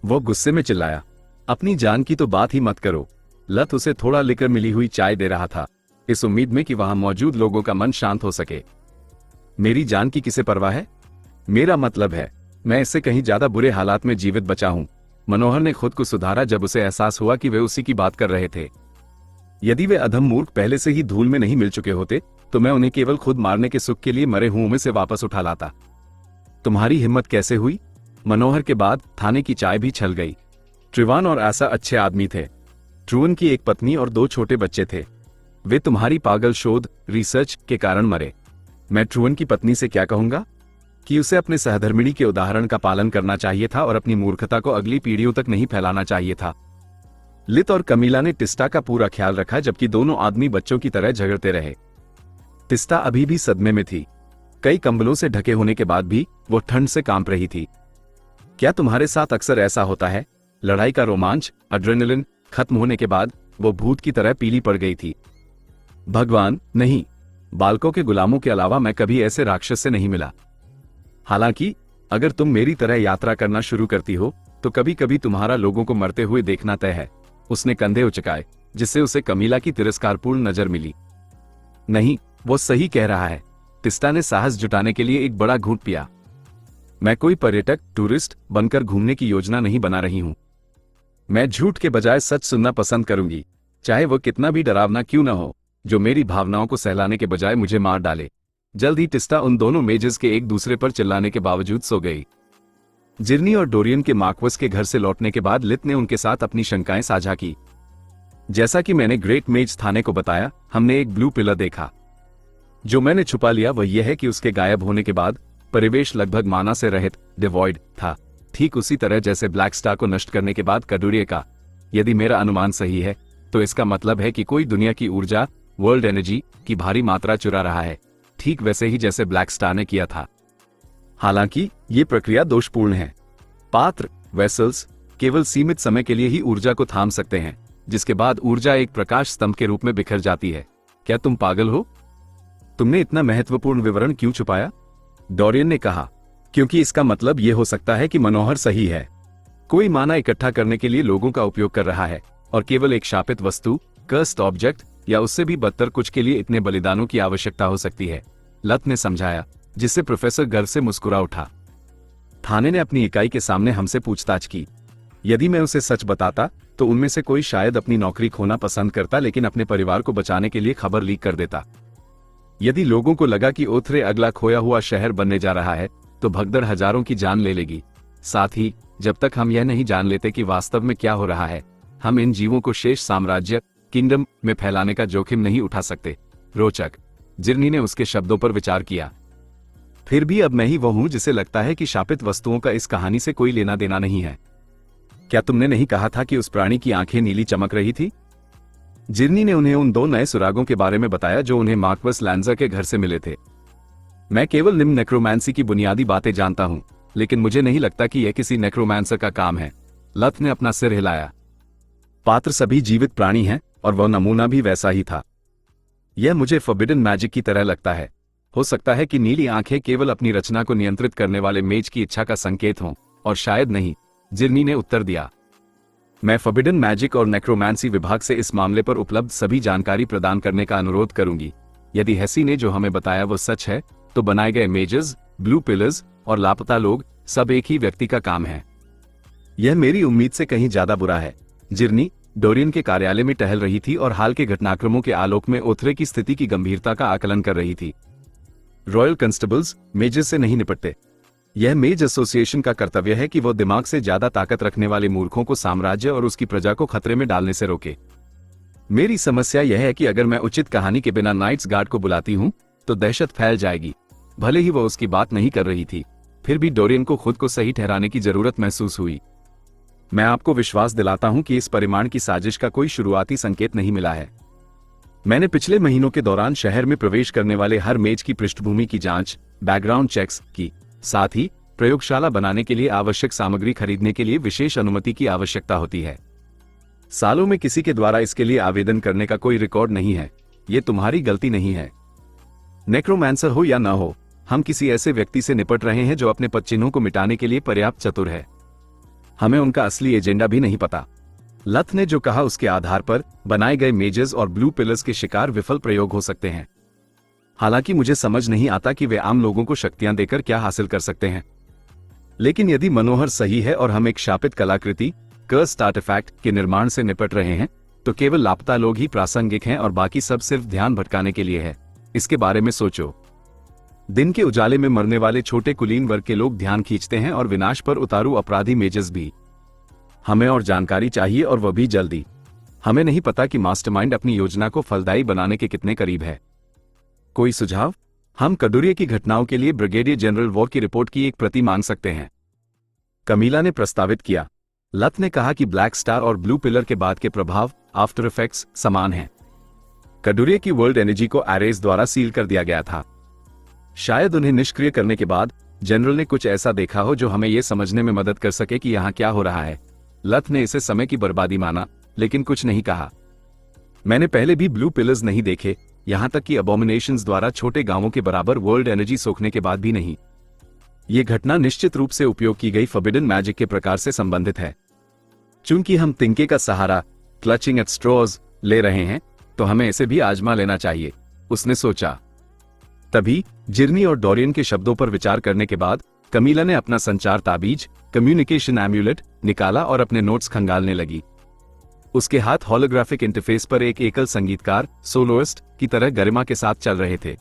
वो गुस्से में चिल्लाया, अपनी जान की तो बात ही मत करो। लत उसे थोड़ा लेकर मिली हुई चाय दे रहा था, इस उम्मीद में कि वहां मौजूद लोगों का मन शांत हो सके। मेरी जान की किसे परवाह है? मेरा मतलब है, मैं इससे कहीं ज्यादा बुरे हालात में जीवित बचा हूं। मनोहर ने खुद को सुधारा जब उसे एहसास हुआ कि वे उसी की बात कर रहे थे। यदि वे अधम मूर्ख पहले से ही धूल में नहीं मिल चुके होते तो मैं उन्हें केवल खुद मारने के सुख के लिए मरे हुओं में से वापस उठा लाता। तुम्हारी हिम्मत कैसे हुई? मनोहर के बाद थाने की चाय भी छल गई। ट्रुवन और ऐसा अच्छे आदमी थे। ट्रुवन की एक पत्नी और 2 छोटे बच्चे थे। वे तुम्हारी पागल शोध रिसर्च के कारण मरे। मैं ट्रुवन की पत्नी से क्या कहूंगा कि उसे अपने सहधर्मिणी के उदाहरण का पालन करना चाहिए था और अपनी मूर्खता को अगली पीढ़ियों तक नहीं फैलाना चाहिए था। लित और कमीला ने टिस्टा का पूरा ख्याल रखा जबकि दोनों आदमी बच्चों की तरह झगड़ते रहे। टिस्टा अभी भी सदमे में थी। कई कंबलों से ढके होने के बाद भी वो ठंड से कांप रही थी। क्या तुम्हारे साथ अक्सर ऐसा होता है? लड़ाई का रोमांच एड्रेनलिन खत्म होने के बाद वो भूत की तरह पीली पड़ गई थी। भगवान नहीं, बालकों के गुलामों के अलावा मैं कभी ऐसे राक्षस से नहीं मिला। हालांकि अगर तुम मेरी तरह यात्रा करना शुरू करती हो तो कभी कभी तुम्हारा लोगों को मरते हुए देखना तय है। उसने कंधे उचकाए, जिससे उसे कमीला की तिरस्कारपूर्ण नजर मिली। नहीं, वो सही कह रहा है। तिस्ता ने साहस जुटाने के लिए एक बड़ा घूंट पिया। मैं कोई पर्यटक टूरिस्ट बनकर घूमने की योजना नहीं बना रही हूं। मैं झूठ के बजाय सच सुनना पसंद करूंगी, चाहे वो कितना भी डरावना क्यों न हो, जो मेरी भावनाओं को सहलाने के बजाय मुझे मार डाले। जल्द ही टिस्टा उन दोनों मेजेस के एक दूसरे पर चिल्लाने के बावजूद सो गई। जिर्नी और डोरियन के मार्क्वस के घर से लौटने के बाद लित ने उनके साथ अपनी शंकाएं साझा की। जैसा कि मैंने ग्रेट मेज थाने को बताया, हमने एक ब्लू पिलर देखा। जो मैंने छुपा लिया वह यह है कि उसके गायब होने के बाद परिवेश लगभग माना से रहित, डिवॉइड था, ठीक उसी तरह जैसे ब्लैक स्टार को नष्ट करने के बाद कडूरिया का। यदि मेरा अनुमान सही है तो इसका मतलब है कि कोई दुनिया की ऊर्जा, वर्ल्ड एनर्जी की भारी मात्रा चुरा रहा है, ठीक वैसे ही जैसे ब्लैक स्टार ने किया था। हालांकि ये प्रक्रिया दोषपूर्ण है। पात्र, वेसल्स, केवल सीमित समय के लिए ही ऊर्जा को थाम सकते हैं, जिसके बाद ऊर्जा एक प्रकाश स्तंभ के रूप में बिखर जाती है। क्या तुम पागल हो? तुमने इतना महत्वपूर्ण विवरण क्यों छुपाया? डोरियन ने कहा, क्योंकि इसका मतलब यह हो सकता है कि मनोहर सही है। कोई माना इकट्ठा करने के लिए लोगों का उपयोग कर रहा है, और केवल एक शापित वस्तु, कर्स्ड ऑब्जेक्ट या उससे भी बदतर कुछ के लिए इतने बलिदानों की आवश्यकता हो सकती है, लत ने समझाया, जिससे प्रोफेसर गर्व से मुस्कुरा उठा। थाने ने अपनी इकाई के सामने हमसे पूछताछ की। यदि मैं उसे सच बताता तो उनमें से कोई शायद अपनी नौकरी खोना पसंद करता, लेकिन अपने परिवार को बचाने के लिए खबर लीक कर देता। यदि लोगों को लगा कि ओथरे अगला खोया हुआ शहर बनने जा रहा है तो भगदड़ हजारों की जान ले लेगी। साथ ही जब तक हम यह नहीं जान लेते कि वास्तव में क्या हो रहा है, हम इन जीवों को शेष साम्राज्य, किंगडम में फैलाने का जोखिम नहीं उठा सकते। रोचक। जिर्नी ने उसके शब्दों पर विचार किया। फिर भी अब मैं ही वो हूं जिसे लगता है कि शापित वस्तुओं का इस कहानी से कोई लेना देना नहीं है। क्या तुमने नहीं कहा था कि उस प्राणी की आंखें नीली चमक रही थी? जिर्नी ने उन्हें उन 2 नए सुरागों के बारे में बताया जो उन्हें मार्क्वस लैंजर के घर से मिले थे। मैं केवल निम्न नेक्रोमांसी की बुनियादी बातें जानता हूं, लेकिन मुझे नहीं लगता कि यह किसी नेक्रोमांसर का काम है। लत ने अपना सिर हिलाया। पात्र सभी जीवित प्राणी हैं और वह नमूना भी वैसा ही था। यह मुझे फॉरबिडन मैजिक की तरह लगता है। हो सकता है कि नीली आंखें केवल अपनी रचना को नियंत्रित करने वाले मेज की इच्छा का संकेत हों, और शायद नहीं, जिर्नी ने उत्तर दिया। मैं फॉरबिडन मैजिक और नेक्रोमांसी विभाग से इस मामले पर उपलब्ध सभी जानकारी प्रदान करने का अनुरोध करूंगी। यदि हेसी ने जो हमें बताया वो सच है, तो बनाए गए मेजर्स, ब्लू पिलर्स और लापता लोग सब एक ही व्यक्ति का काम है। यह मेरी उम्मीद से कहीं ज्यादा बुरा है। जिर्नी डोरियन के कार्यालय में टहल रही थी और हाल के घटनाक्रमों के आलोक में ओथरे की स्थिति की गंभीरता का आकलन कर रही थी। रॉयल कंस्टेबल्स मेजर्स से नहीं निपटते। यह मेज एसोसिएशन का कर्तव्य है कि वो दिमाग से ज्यादा ताकत रखने वाले मूर्खों को साम्राज्य और उसकी प्रजा को खतरे में डालने से रोके। मेरी समस्या यह है कि अगर मैं उचित कहानी के बिना नाइट्स गार्ड को बुलाती हूं तो दहशत फैल जाएगी। भले ही वो उसकी बात नहीं कर रही थी, फिर भी डोरियन को खुद को सही ठहराने की जरूरत महसूस हुई। मैं आपको विश्वास दिलाता हूं कि इस परिमाण की साजिश का कोई शुरुआती संकेत नहीं मिला है। मैंने पिछले महीनों के दौरान शहर में प्रवेश करने वाले हर मेज की पृष्ठभूमि की जांच, बैकग्राउंड चेक्स की। साथ ही प्रयोगशाला बनाने के लिए आवश्यक सामग्री खरीदने के लिए विशेष अनुमति की आवश्यकता होती है। सालों में किसी के द्वारा इसके लिए आवेदन करने का कोई रिकॉर्ड नहीं है। यह तुम्हारी गलती नहीं है। नेक्रोमांसर हो या ना हो, हम किसी ऐसे व्यक्ति से निपट रहे हैं जो अपने पदचिन्हों को मिटाने के लिए पर्याप्त चतुर है। हमें उनका असली एजेंडा भी नहीं पता। लत ने जो कहा उसके आधार पर बनाए गए मेजर्स और ब्लू पिलर्स के शिकार विफल प्रयोग हो सकते हैं। हालांकि मुझे समझ नहीं आता कि वे आम लोगों को शक्तियां देकर क्या हासिल कर सकते हैं। लेकिन यदि मनोहर सही है और हम एक शापित कलाकृति, कर्स्ड आर्टिफैक्ट के निर्माण से निपट रहे हैं, तो केवल लापता लोग ही प्रासंगिक हैं और बाकी सब सिर्फ ध्यान भटकाने के लिए है। इसके बारे में सोचो। दिन के उजाले में मरने वाले छोटे कुलीन वर्ग के लोग ध्यान खींचते हैं और विनाश पर उतारू अपराधी मेजर्स भी। हमें और जानकारी चाहिए, और वह भी जल्दी। हमें नहीं पता कि मास्टरमाइंड अपनी योजना को फलदायी बनाने के कितने करीब है। कोई सुझाव? हम कडूरिया की घटनाओं के लिए ब्रिगेडियर जनरल वॉर की रिपोर्ट की एक प्रति मांग सकते हैं, कमीला ने प्रस्तावित किया। लत ने कहा कि ब्लैक स्टार और ब्लू पिलर के बाद के प्रभाव, आफ्टर इफेक्ट्स, समान हैं। कडूरिया की वर्ल्ड एनर्जी को एरेज द्वारा सील कर दिया गया था। शायद उन्हें निष्क्रिय करने के बाद जनरल ने कुछ ऐसा देखा हो जो हमें यह समझने में मदद कर सके कि यहां क्या हो रहा है। लत ने इसे समय की बर्बादी माना, लेकिन कुछ नहीं कहा। मैंने पहले भी ब्लू पिलर्स नहीं देखे, यहां तक कि अबोमिनेशंस द्वारा छोटे गांवों के बराबर वर्ल्ड एनर्जी सोखने के बाद भी नहीं। यह घटना निश्चित रूप से उपयोग की गई फॉरबिडन मैजिक के प्रकार से संबंधित है। चूंकि हम तिनके का सहारा, क्लचिंग एट स्ट्रॉज ले रहे हैं, तो हमें इसे भी आजमा लेना चाहिए, उसने सोचा। तभी जिरनी और डोरियन के शब्दों पर विचार करने के बाद कमीला ने अपना संचार ताबीज, कम्युनिकेशन एम्यूलेट निकाला और अपने नोट्स खंगालने लगी। उसके हाथ होलोग्राफिक इंटरफेस पर एक एकल संगीतकार, सोलोइस्ट की तरह गरिमा के साथ चल रहे थे।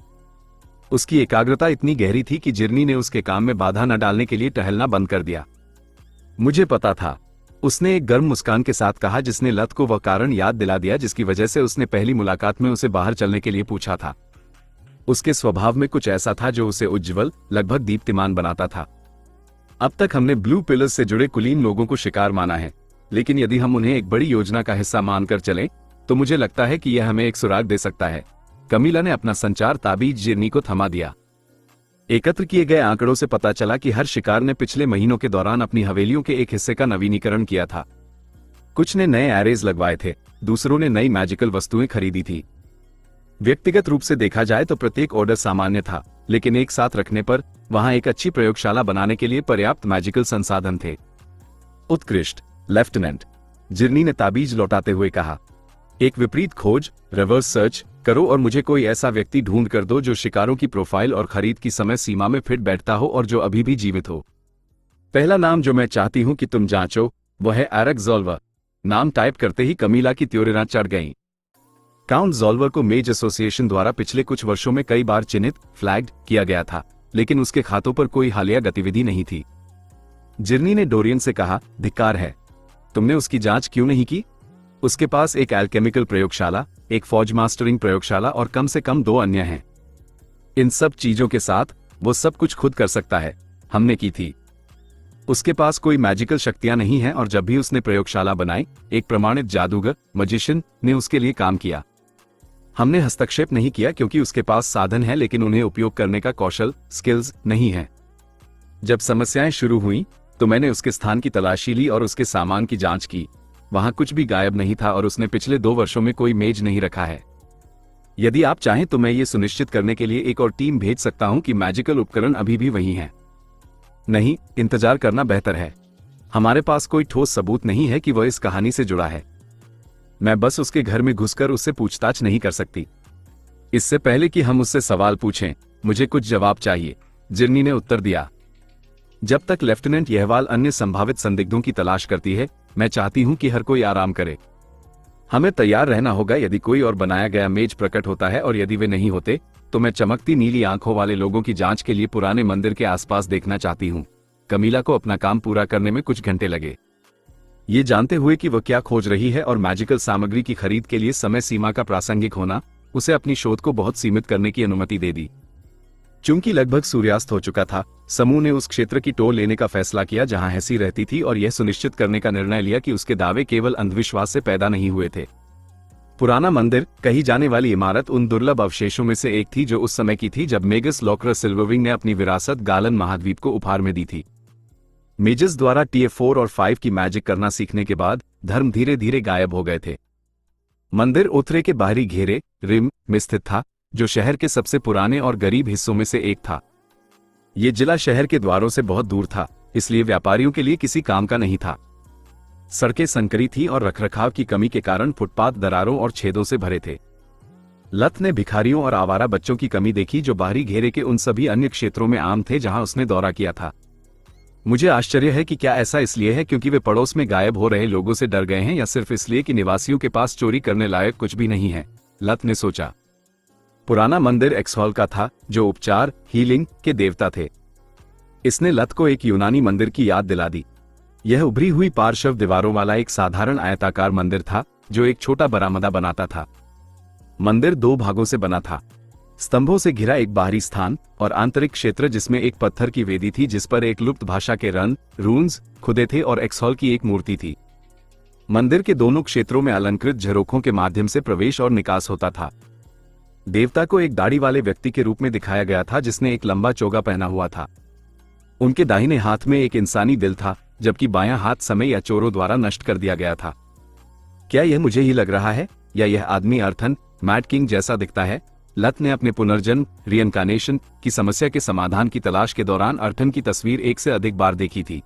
उसकी एकाग्रता इतनी गहरी थी कि जिरनी ने उसके काम में बाधा न डालने के लिए टहलना बंद कर दिया। मुझे पता था, उसने एक गर्म मुस्कान के साथ कहा, जिसने लत को वह कारण याद दिला दिया जिसकी वजह से उसने पहली मुलाकात में उसे बाहर चलने के लिए पूछा था। उसके स्वभाव में कुछ ऐसा था जो उसे उज्ज्वल, लगभग दीप्तिमान बनाता था। अब तक हमने ब्लू पिलर्स से जुड़े कुलीन लोगों को शिकार माना है, लेकिन यदि हम उन्हें एक बड़ी योजना का हिस्सा मानकर चलें, तो मुझे लगता है कि यह हमें एक सुराग दे सकता है। कमीला ने अपना संचार ताबीज जिरनी को थमा दिया। एकत्र किए गए आंकड़ों से पता चला कि हर शिकार ने पिछले महीनों के दौरान अपनी हवेलियों के एक हिस्से का नवीनीकरण किया था। कुछ ने नए एरेज लगवाए थे, दूसरों ने नई मैजिकल वस्तुएं खरीदी थी। व्यक्तिगत रूप से देखा जाए तो प्रत्येक ऑर्डर सामान्य था, लेकिन एक साथ रखने पर वहां एक अच्छी प्रयोगशाला बनाने के लिए पर्याप्त मैजिकल संसाधन थे। उत्कृष्ट लेफ्टिनेंट, जिरनी ने ताबीज लौटाते हुए कहा। एक विपरीत खोज, रिवर्स सर्च करो और मुझे कोई ऐसा व्यक्ति ढूंढ कर दो जो शिकारों की प्रोफाइल और खरीद की समय सीमा में फिट बैठता हो और जो अभी भी जीवित हो। पहला नाम जो मैं चाहती हूं कि तुम जांचो वह है एरिक ज़ोल्वर। नाम टाइप करते ही कमीला की त्योरियां चढ़ गईं। काउंट ज़ोल्वर को मेज एसोसिएशन द्वारा पिछले कुछ वर्षों में कई बार चिन्हित, फ्लैग्ड किया गया था, लेकिन उसके खातों पर कोई हालिया गतिविधि नहीं थी। जिरनी ने डोरियन से कहा, धिक्कार है, तुमने उसकी जांच क्यों नहीं की? उसके पास एक एल्केमिकल प्रयोगशाला, एक फौज मास्टरिंग प्रयोगशाला और कम से कम 2 अन्य हैं। इन सब चीजों के साथ वो सब कुछ खुद कर सकता है। हमने की थी। उसके पास कोई मैजिकल शक्तियां नहीं हैं और जब भी उसने प्रयोगशाला बनाई, एक प्रमाणित जादूगर, मजिशियन ने उसके लिए काम किया। हमने हस्तक्षेप नहीं किया क्योंकि उसके पास साधन है, लेकिन उन्हें उपयोग करने का कौशल, स्किल्स नहीं है। जब समस्याएं शुरू हुई तो मैंने उसके स्थान की तलाशी ली और उसके सामान की जांच की। वहां कुछ भी गायब नहीं था और उसने पिछले 2 वर्षों में कोई मेज नहीं रखा है। यदि आप चाहें तो मैं ये सुनिश्चित करने के लिए एक और टीम भेज सकता हूं कि मैजिकल उपकरण अभी भी वही हैं। नहीं, इंतजार करना बेहतर है। हमारे पास कोई ठोस सबूत नहीं है कि वह इस कहानी से जुड़ा है। मैं बस उसके घर में घुसकर उससे पूछताछ नहीं कर सकती। इससे पहले कि हम उससे सवाल पूछें, मुझे कुछ जवाब चाहिए, जिरनी ने उत्तर दिया। जब तक लेफ्टिनेंट यहवाल अन्य संभावित संदिग्धों की तलाश करती है, मैं चाहती हूं कि हर कोई आराम करे। हमें तैयार रहना होगा यदि कोई और बनाया गया मेज प्रकट होता है, और यदि वे नहीं होते तो मैं चमकती नीली आंखों वाले लोगों की जांच के लिए पुराने मंदिर के आसपास देखना चाहती हूं। कमीला को अपना काम पूरा करने में कुछ घंटे लगे। ये जानते हुए कि वह क्या खोज रही है और मैजिकल सामग्री की खरीद के लिए समय सीमा का प्रासंगिक होना उसे अपनी शोध को बहुत सीमित करने की अनुमति दे दी। चूंकि लगभग सूर्यास्त हो चुका था, समूह ने उस क्षेत्र की टोर लेने का फैसला किया जहां हैसी रहती थी और यह सुनिश्चित करने का निर्णय लिया कि उसके दावे केवल अंधविश्वास से पैदा नहीं हुए थे। पुराना मंदिर कही जाने वाली इमारत उन दुर्लभ अवशेषों में से एक थी जो उस समय की थी जब मेगस लॉकरस सिल्वरविंग ने अपनी विरासत गालन महाद्वीप को उपहार में दी थी। मेजस द्वारा TF4 और 5 की मैजिक करना सीखने के बाद धर्म धीरे धीरे गायब हो गए थे। मंदिर ओथरे के बाहरी घेरे रिम में स्थित था, जो शहर के सबसे पुराने और गरीब हिस्सों में से एक था। ये जिला शहर के द्वारों से बहुत दूर था, इसलिए व्यापारियों के लिए किसी काम का नहीं था। सड़कें संकरी थी और रखरखाव की कमी के कारण फुटपाथ दरारों और छेदों से भरे थे। लत ने भिखारियों और आवारा बच्चों की कमी देखी जो बाहरी घेरे के उन सभी अन्य क्षेत्रों में आम थे जहां उसने दौरा किया था। मुझे आश्चर्य है कि क्या ऐसा इसलिए है क्योंकि वे पड़ोस में गायब हो रहे लोगों से डर गए हैं, या सिर्फ इसलिए कि निवासियों के पास चोरी करने लायक कुछ भी नहीं है, लत ने सोचा। पुराना मंदिर एक्सहॉल का था, जो उपचार, हीलिंग के देवता थे। इसने लत को एक यूनानी मंदिर की याद दिला दी। यह उभरी हुई पार्श्व दीवारों वाला एक साधारण आयताकार मंदिर था जो एक छोटा बरामदा बनाता था। मंदिर 2 भागों से बना था, स्तंभों से घिरा एक बाहरी स्थान और आंतरिक क्षेत्र जिसमें एक पत्थर की वेदी थी जिस पर एक लुप्त भाषा के रन रून्स खुदे थे और एक्सहॉल की एक मूर्ति थी। मंदिर के दोनों क्षेत्रों में अलंकृत झरोखों के माध्यम से प्रवेश और निकास होता था। देवता को एक दाढ़ी वाले व्यक्ति के रूप में दिखाया गया था जिसने एक लंबा चोगा पहना हुआ था। उनके दाहिने हाथ में एक इंसानी दिल था, जबकि बायां हाथ समय या चोरों द्वारा नष्ट कर दिया गया था। क्या यह मुझे ही लग रहा है, या यह आदमी अर्थन मैड किंग जैसा दिखता है? लत ने अपने पुनर्जन्म रीइनकार्नेशन की समस्या के समाधान की तलाश के दौरान अर्थन की तस्वीर 1 से अधिक बार देखी थी।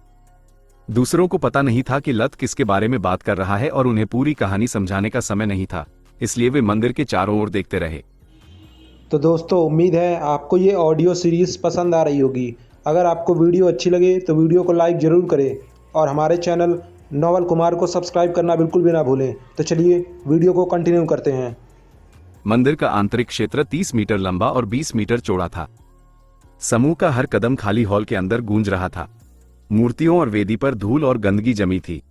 दूसरों को पता नहीं था कि लत किसके बारे में बात कर रहा है और उन्हें पूरी कहानी समझाने का समय नहीं था, इसलिए वे मंदिर के चारों ओर देखते रहे। तो दोस्तों, उम्मीद है आपको ये ऑडियो सीरीज़ पसंद आ रही होगी। अगर आपको वीडियो अच्छी लगे तो वीडियो को लाइक ज़रूर करें और हमारे चैनल नोवेल कुमार को सब्सक्राइब करना बिल्कुल भी ना भूलें। तो चलिए वीडियो को कंटिन्यू करते हैं। मंदिर का आंतरिक क्षेत्र 30 मीटर लंबा और 20 मीटर चौड़ा था। समूह का हर कदम खाली हॉल के अंदर गूंज रहा था। मूर्तियों और वेदी पर धूल और गंदगी जमी थी।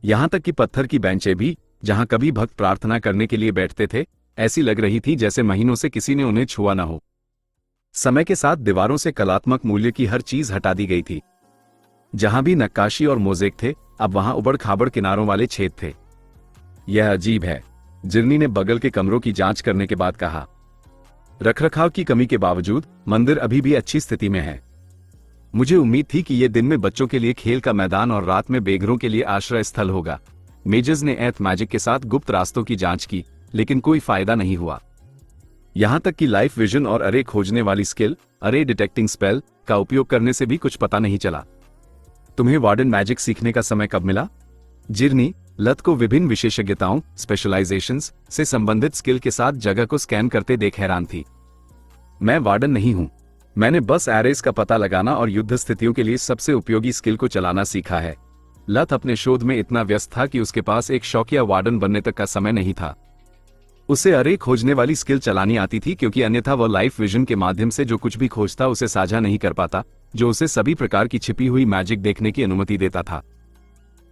यहां तक कि पत्थर की बेंचें भी, जहां कभी भक्त प्रार्थना करने के लिए बैठते थे, ऐसी लग रही थी जैसे महीनों से किसी ने उन्हें छुआ न हो। समय के साथ दीवारों से कलात्मक मूल्य की हर चीज हटा दी गई थी। जहां भी नक्काशी और मोज़ेक थे, अब वहां उबड़ खाबड़ किनारों वाले छेद थे। यह अजीब है, जिरनी ने बगल के कमरों की जांच करने के बाद कहा। रखरखाव की कमी के बावजूद मंदिर अभी भी अच्छी स्थिति में है। मुझे उम्मीद थी कि यह दिन में बच्चों के लिए खेल का मैदान और रात में बेघरों के लिए आश्रय स्थल होगा। मेजर्स ने एथ मैजिक के साथ गुप्त रास्तों की जांच की, लेकिन कोई फायदा नहीं हुआ। यहां तक कि लाइफ विजन और अरे खोजने वाली स्किल, अरे डिटेक्टिंग स्पेल का उपयोग करने से भी कुछ पता नहीं चला। तुम्हें वार्डन मैजिक सीखने का समय कब मिला? जिरनी लत को विभिन्न विशेषज्ञताओं स्पेशलाइजेशंस से संबंधित स्किल के साथ जगह को स्कैन करते देख हैरान थी। मैं वार्डन नहीं हूं, मैंने बस एरेस का पता लगाना और युद्ध स्थितियों के लिए सबसे उपयोगी स्किल को चलाना सीखा है। लत अपने शोध में इतना व्यस्त था कि उसके पास एक शौकिया वार्डन बनने तक का समय नहीं था। उसे अरे खोजने वाली स्किल चलानी आती थी, क्योंकि अन्यथा वह लाइफ विजन के माध्यम से जो कुछ भी खोजता उसे साझा नहीं कर पाता, जो उसे सभी प्रकार की छिपी हुई मैजिक देखने की अनुमति देता था।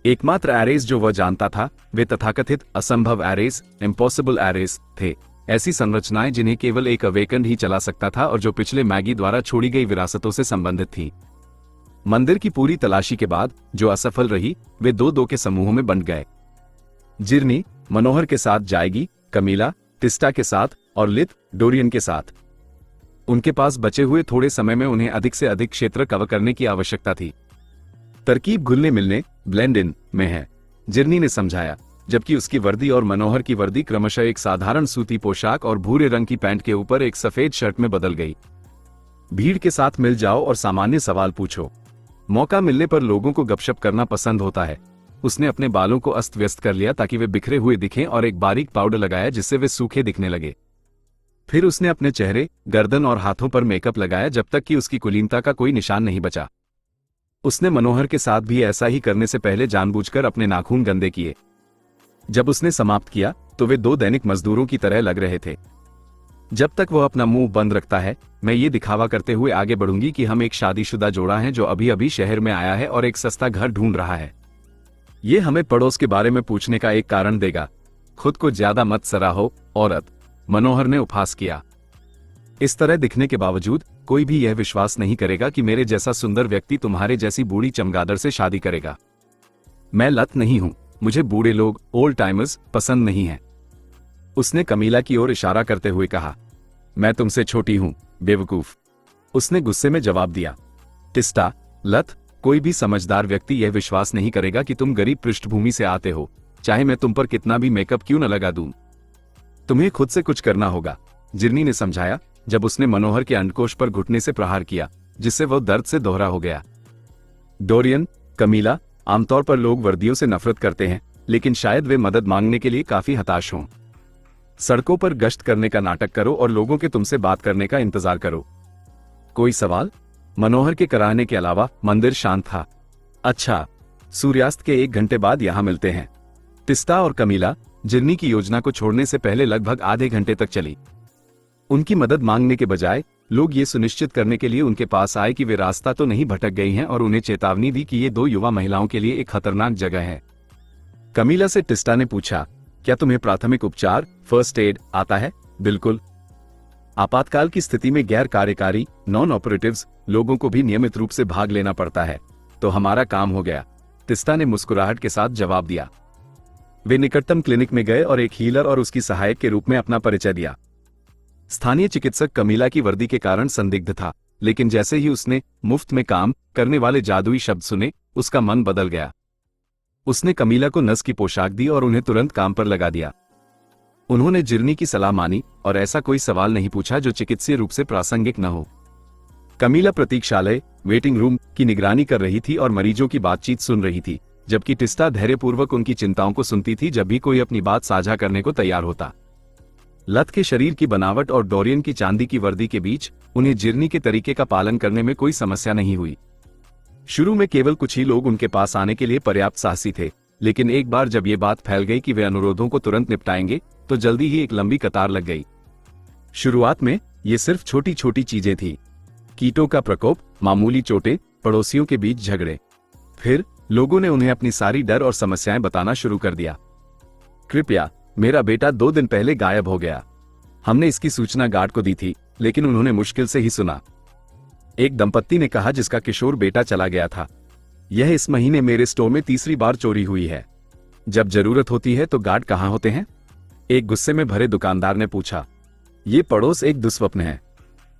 एकमात्र एरेस जो वह जानता था वे तथाकथित असंभव एरेस, इम्पॉसिबल एरेस थे। ऐसी संरचनाएं जिन्हें केवल एक अवेकन ही चला सकता था और जो पिछले मैगी द्वारा छोड़ी गई विरासतों से संबंधित थी। मंदिर की पूरी तलाशी के बाद जो असफल रही, वे दो दो के समूहों में बंट गए। जिरनी मनोहर के साथ जाएगी, कमीला टिस्टा के साथ और लित डोरियन के साथ। उनके पास बचे हुए थोड़े समय में उन्हें अधिक से अधिक क्षेत्र कवर करने की आवश्यकता थी। तरकीब घुलने मिलने ब्लेंड इन में है, जिरनी ने समझाया, जबकि उसकी वर्दी और मनोहर की वर्दी क्रमशः एक साधारण सूती पोशाक और भूरे रंग की पैंट के ऊपर एक सफेद शर्ट में बदल गई। भीड़ के साथ मिल जाओ और सामान्य सवाल पूछो। मौका मिलने पर लोगों को गपशप करना पसंद होता है। उसने अपने बालों को अस्त व्यस्त कर लिया ताकि वे बिखरे हुए दिखें और एक बारीक पाउडर लगाया जिससे वे सूखे दिखने लगे। फिर उसने अपने चेहरे, गर्दन और हाथों पर मेकअप लगाया जब तक कि उसकी कुलीनता का कोई निशान नहीं बचा। उसने मनोहर के साथ भी ऐसा ही करने से पहले जानबूझकर अपने नाखून गंदे किए। जब उसने समाप्त किया तो वे दो दैनिक मजदूरों की तरह लग रहे थे। जब तक वह अपना मुंह बंद रखता है, मैं ये दिखावा करते हुए आगे बढ़ूंगी कि हम एक शादीशुदा जोड़ा हैं जो अभी अभी शहर में आया है और एक सस्ता घर ढूंढ रहा है। ये हमें पड़ोस के बारे में पूछने का एक कारण देगा। खुद को ज्यादा मत सराहो औरत, मनोहर ने उपहास किया। इस तरह दिखने के बावजूद कोई भी यह विश्वास नहीं करेगा कि मेरे जैसा सुंदर व्यक्ति तुम्हारे जैसी बूढ़ी चमगादड़ से शादी करेगा। मैं लत नहीं हूं, मुझे बूढ़े लोग, ओल्ड टाइमर्स पसंद नहीं है। उसने कमीला की ओर इशारा करते हुए कहा। मैं तुमसे छोटी हूं, बेवकूफ, उसने गुस्से में जवाब दिया। टिस्टा, लत, कोई भी समझदार व्यक्ति यह विश्वास नहीं करेगा कि तुम गरीब पृष्ठभूमि से आते हो, चाहे मैं तुम पर कितना भी मेकअप क्यों न लगा दूं। तुम्हें खुद से कुछ करना होगा, जिरनी ने समझाया, जब उसने मनोहर के अंडकोश पर घुटने से प्रहार किया, जिससे वह दर्द से दोहरा हो गया। डोरियन, कमीला, आमतौर पर लोग वर्दियों से नफरत करते हैं, लेकिन शायद वे मदद मांगने के लिए काफी हताश हों। सड़कों पर गश्त करने का नाटक करो और लोगों के तुमसे बात करने का इंतजार करो। कोई सवाल? मनोहर के कराहने के अलावा मंदिर शांत था। अच्छा, सूर्यास्त के 1 घंटे बाद यहां मिलते हैं। टिस्टा और कमीला जिरनी की योजना को छोड़ने से पहले लगभग आधे घंटे तक चली। उनकी मदद मांगने के बजाय लोग ये सुनिश्चित करने के लिए उनके पास आए कि वे रास्ता तो नहीं भटक गई हैं और उन्हें चेतावनी दी कि ये 2 युवा महिलाओं के लिए एक खतरनाक जगह है। कमीला से टिस्टा ने पूछा, क्या तुम्हें प्राथमिक उपचार, फर्स्ट एड आता है? बिल्कुल। आपातकाल की स्थिति में गैर कार्यकारी नॉन ऑपरेटिव्स लोगों को भी नियमित रूप से भाग लेना पड़ता है, तो हमारा काम हो गया, टिस्टा ने मुस्कुराहट के साथ जवाब दिया। वे निकटतम क्लिनिक में गए और एक हीलर और उसकी सहायक के रूप में अपना परिचय दिया। स्थानीय चिकित्सक कमीला की वर्दी के कारण संदिग्ध था, लेकिन जैसे ही उसने मुफ्त में काम करने वाले जादुई शब्द सुने, उसका मन बदल गया। उसने कमीला को नर्स की पोशाक दी और उन्हें तुरंत काम पर लगा दिया। उन्होंने जिरनी की सलाह मानी और ऐसा कोई सवाल नहीं पूछा जो चिकित्सीय रूप से प्रासंगिक न हो। कमीला प्रतीक्षालय वेटिंग रूम की निगरानी कर रही थी और मरीजों की बातचीत सुन रही थी, जबकि टिस्टा धैर्यपूर्वक उनकी चिंताओं को सुनती थी जब भी कोई अपनी बात साझा करने को तैयार होता। लत के शरीर की बनावट और डोरियन की चांदी की वर्दी के बीच उन्हें जिरनी के तरीके का पालन करने में कोई समस्या नहीं हुई। शुरू में केवल कुछ ही लोग उनके पास आने के लिए पर्याप्त साहसी थे, लेकिन एक बार जब ये बात फैल गई कि वे अनुरोधों को तुरंत निपटाएंगे तो जल्दी ही एक लंबी कतार लग गई। शुरुआत में ये सिर्फ छोटी छोटी चीजें थी, कीटों का प्रकोप, मामूली चोटें, पड़ोसियों के बीच झगड़े। फिर लोगों ने उन्हें अपनी सारी डर और समस्याएं बताना शुरू कर दिया। कृपया, मेरा बेटा 2 दिन पहले गायब हो गया। हमने इसकी सूचना गार्ड को दी थी, लेकिन उन्होंने मुश्किल से ही सुना। एक दंपत्ति ने कहा जिसका किशोर बेटा चला गया था। यह इस महीने मेरे स्टोर में तीसरी बार चोरी हुई है। जब जरूरत होती है तो गार्ड कहाँ होते हैं? एक गुस्से में भरे दुकानदार ने पूछा। ये पड़ोस एक दुस्वप्न है।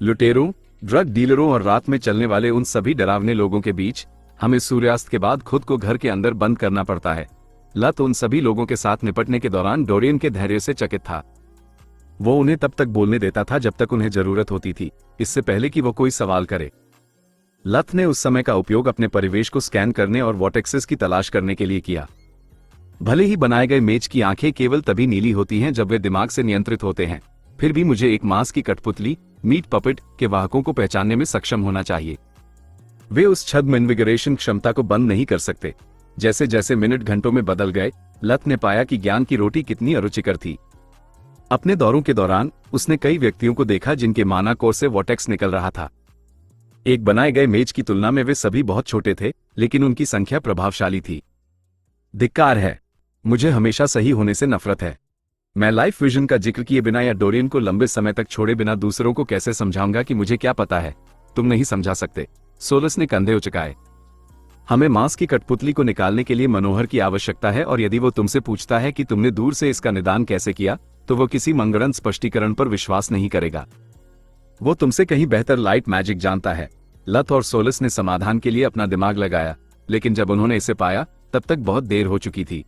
लुटेरों, ड्रग डीलरों और रात में चलने वाले उन सभी डरावने लोगों के बीच हमें सूर्यास्त के बाद खुद को घर के अंदर बंद करना पड़ता है। लत उन सभी लोगों के साथ निपटने के दौरान डोरियन के धैर्य से चकित था। वो उन्हें तब तक बोलने देता था जब तक उन्हें जरूरत होती थी, इससे पहले कि वो कोई सवाल करे। लत ने उस समय का उपयोग अपने परिवेश को स्कैन करने और वॉर्टेक्सेस की तलाश करने के लिए किया। भले ही बनाए गए मेज की आंखें केवल तभी नीली होती हैं जब वे दिमाग से नियंत्रित होते हैं, फिर भी मुझे एक मांस की कठपुतली, मीट पपेट के वाहकों को पहचानने में सक्षम होना चाहिए। वे उस छद्म इन्विगरेशन क्षमता को बंद नहीं कर सकते। जैसे जैसे मिनट घंटों में बदल गए, लत ने पाया कि ज्ञान की रोटी कितनी अरुचिकर थी। अपने दौरों के दौरान उसने कई व्यक्तियों को देखा जिनके माना कोर से वॉर्टेक्स निकल रहा था। एक बनाए गए मेज की तुलना में वे सभी बहुत छोटे थे, लेकिन उनकी संख्या प्रभावशाली थी। धिक्कार है, मुझे हमेशा सही होने से नफरत है। मैं लाइफ विजन का जिक्र किए बिना या डोरियन को लंबे समय तक छोड़े बिना दूसरों को कैसे समझाऊंगा कि मुझे क्या पता है? तुम नहीं समझा सकते। सोलस ने कंधे उचकाए। हमें मांस की कठपुतली को निकालने के लिए मनोहर की आवश्यकता है, और यदि वो तुमसे पूछता है कि तुमने दूर से इसका निदान कैसे किया, तो वो किसी मंगड़ंत स्पष्टीकरण पर विश्वास नहीं करेगा। वो तुमसे कहीं बेहतर लाइट मैजिक जानता है। लत और सोलस ने समाधान के लिए अपना दिमाग लगाया, लेकिन जब उन्होंने इसे पाया तब तक बहुत देर हो चुकी थी।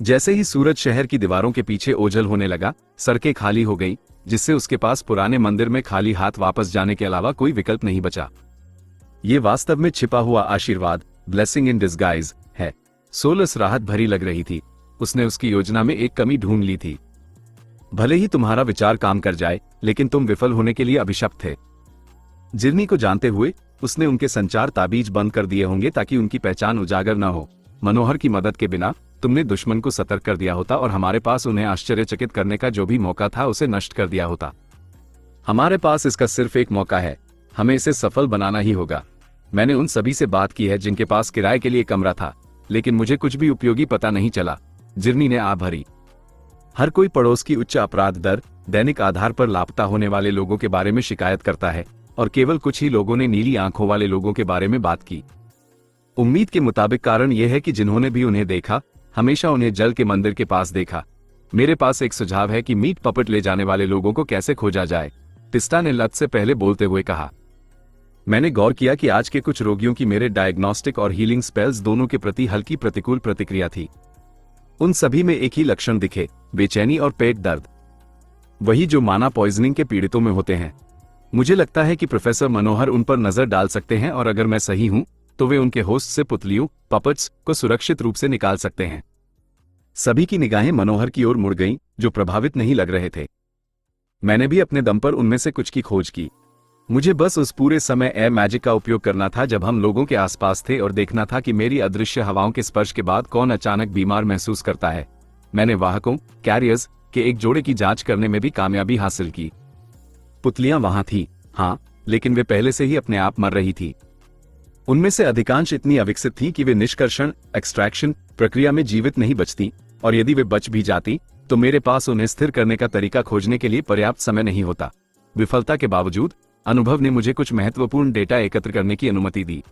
जैसे ही सूरज शहर की दीवारों के पीछे ओझल होने लगा, सड़कें खाली हो गई, जिससे उसके पास पुराने मंदिर में खाली हाथ वापस जाने के अलावा कोई विकल्प नहीं बचा। ये वास्तव में छिपा हुआ आशीर्वाद, ब्लेसिंग इन डिस्गाइज है। सोलस राहत भरी लग रही थी। उसने उसकी योजना में एक कमी ढूंढ ली थी। भले ही तुम्हारा विचार काम कर जाए, लेकिन तुम विफल होने के लिए अभिशप्त थे। जिरनी को जानते हुए उसने उनके संचार ताबीज बंद कर दिए होंगे ताकि उनकी पहचान उजागर न हो। मनोहर की मदद के बिना तुमने दुश्मन को सतर्क कर दिया होता और हमारे पास उन्हें आश्चर्यचकित करने का जो भी मौका था उसे नष्ट कर दिया होता। हमारे पास इसका सिर्फ एक मौका है, हमें इसे सफल बनाना ही होगा। मैंने उन सभी से बात की है जिनके पास किराए के लिए कमरा था, लेकिन मुझे कुछ भी उपयोगी पता नहीं चला। जिरनी ने आ भरी। हर कोई पड़ोस की उच्च अपराध दर, दैनिक आधार पर लापता होने वाले लोगों के बारे में शिकायत करता है, और केवल कुछ ही लोगों ने नीली आंखों वाले लोगों के बारे में बात की। उम्मीद के मुताबिक कारण यह है कि जिन्होंने भी उन्हें देखा, हमेशा उन्हें जल के मंदिर के पास देखा। मेरे पास एक सुझाव है कि मीट पपेट ले जाने वाले लोगों को कैसे खोजा जाए, टिस्टा ने लत से पहले बोलते हुए कहा। मैंने गौर किया कि आज के कुछ रोगियों की मेरे डायग्नोस्टिक और हीलिंग स्पेल्स दोनों के प्रति हल्की प्रतिकूल प्रतिक्रिया थी। उन सभी में एक ही लक्षण दिखे, बेचैनी और पेट दर्द, वही जो माना पॉइजनिंग के पीड़ितों में होते हैं। मुझे लगता है कि प्रोफेसर मनोहर उन पर नजर डाल सकते हैं, और अगर मैं सही हूं तो वे उनके होस्ट से पुतलियों, पपेट्स को सुरक्षित रूप से निकाल सकते हैं। सभी की निगाहें मनोहर की ओर मुड़ गईं, जो प्रभावित नहीं लग रहे थे। मैंने भी अपने दम पर उनमें से कुछ की खोज की। मुझे बस उस पूरे समय एयर मैजिक का उपयोग करना था जब हम लोगों के आसपास थे, और देखना था कि मेरी अदृश्य हवाओं के स्पर्श के बाद कौन अचानक बीमार महसूस करता है। मैंने वाहकों, कैरियर्स के एक जोड़े की जांच करने में भी कामयाबी हासिल की। पुतलियां वहां थी, हाँ, लेकिन वे पहले से ही अपने आप मर रही थी। उनमें से अधिकांश इतनी अविकसित थी कि वे निष्कर्षण एक्सट्रैक्शन प्रक्रिया में जीवित नहीं बचती, और यदि वे बच भी जाती तो मेरे पास उन्हें स्थिर करने का तरीका खोजने के लिए पर्याप्त समय नहीं होता। विफलता के बावजूद अनुभव ने मुझे कुछ महत्वपूर्ण डेटा एकत्र करने की अनुमति दी।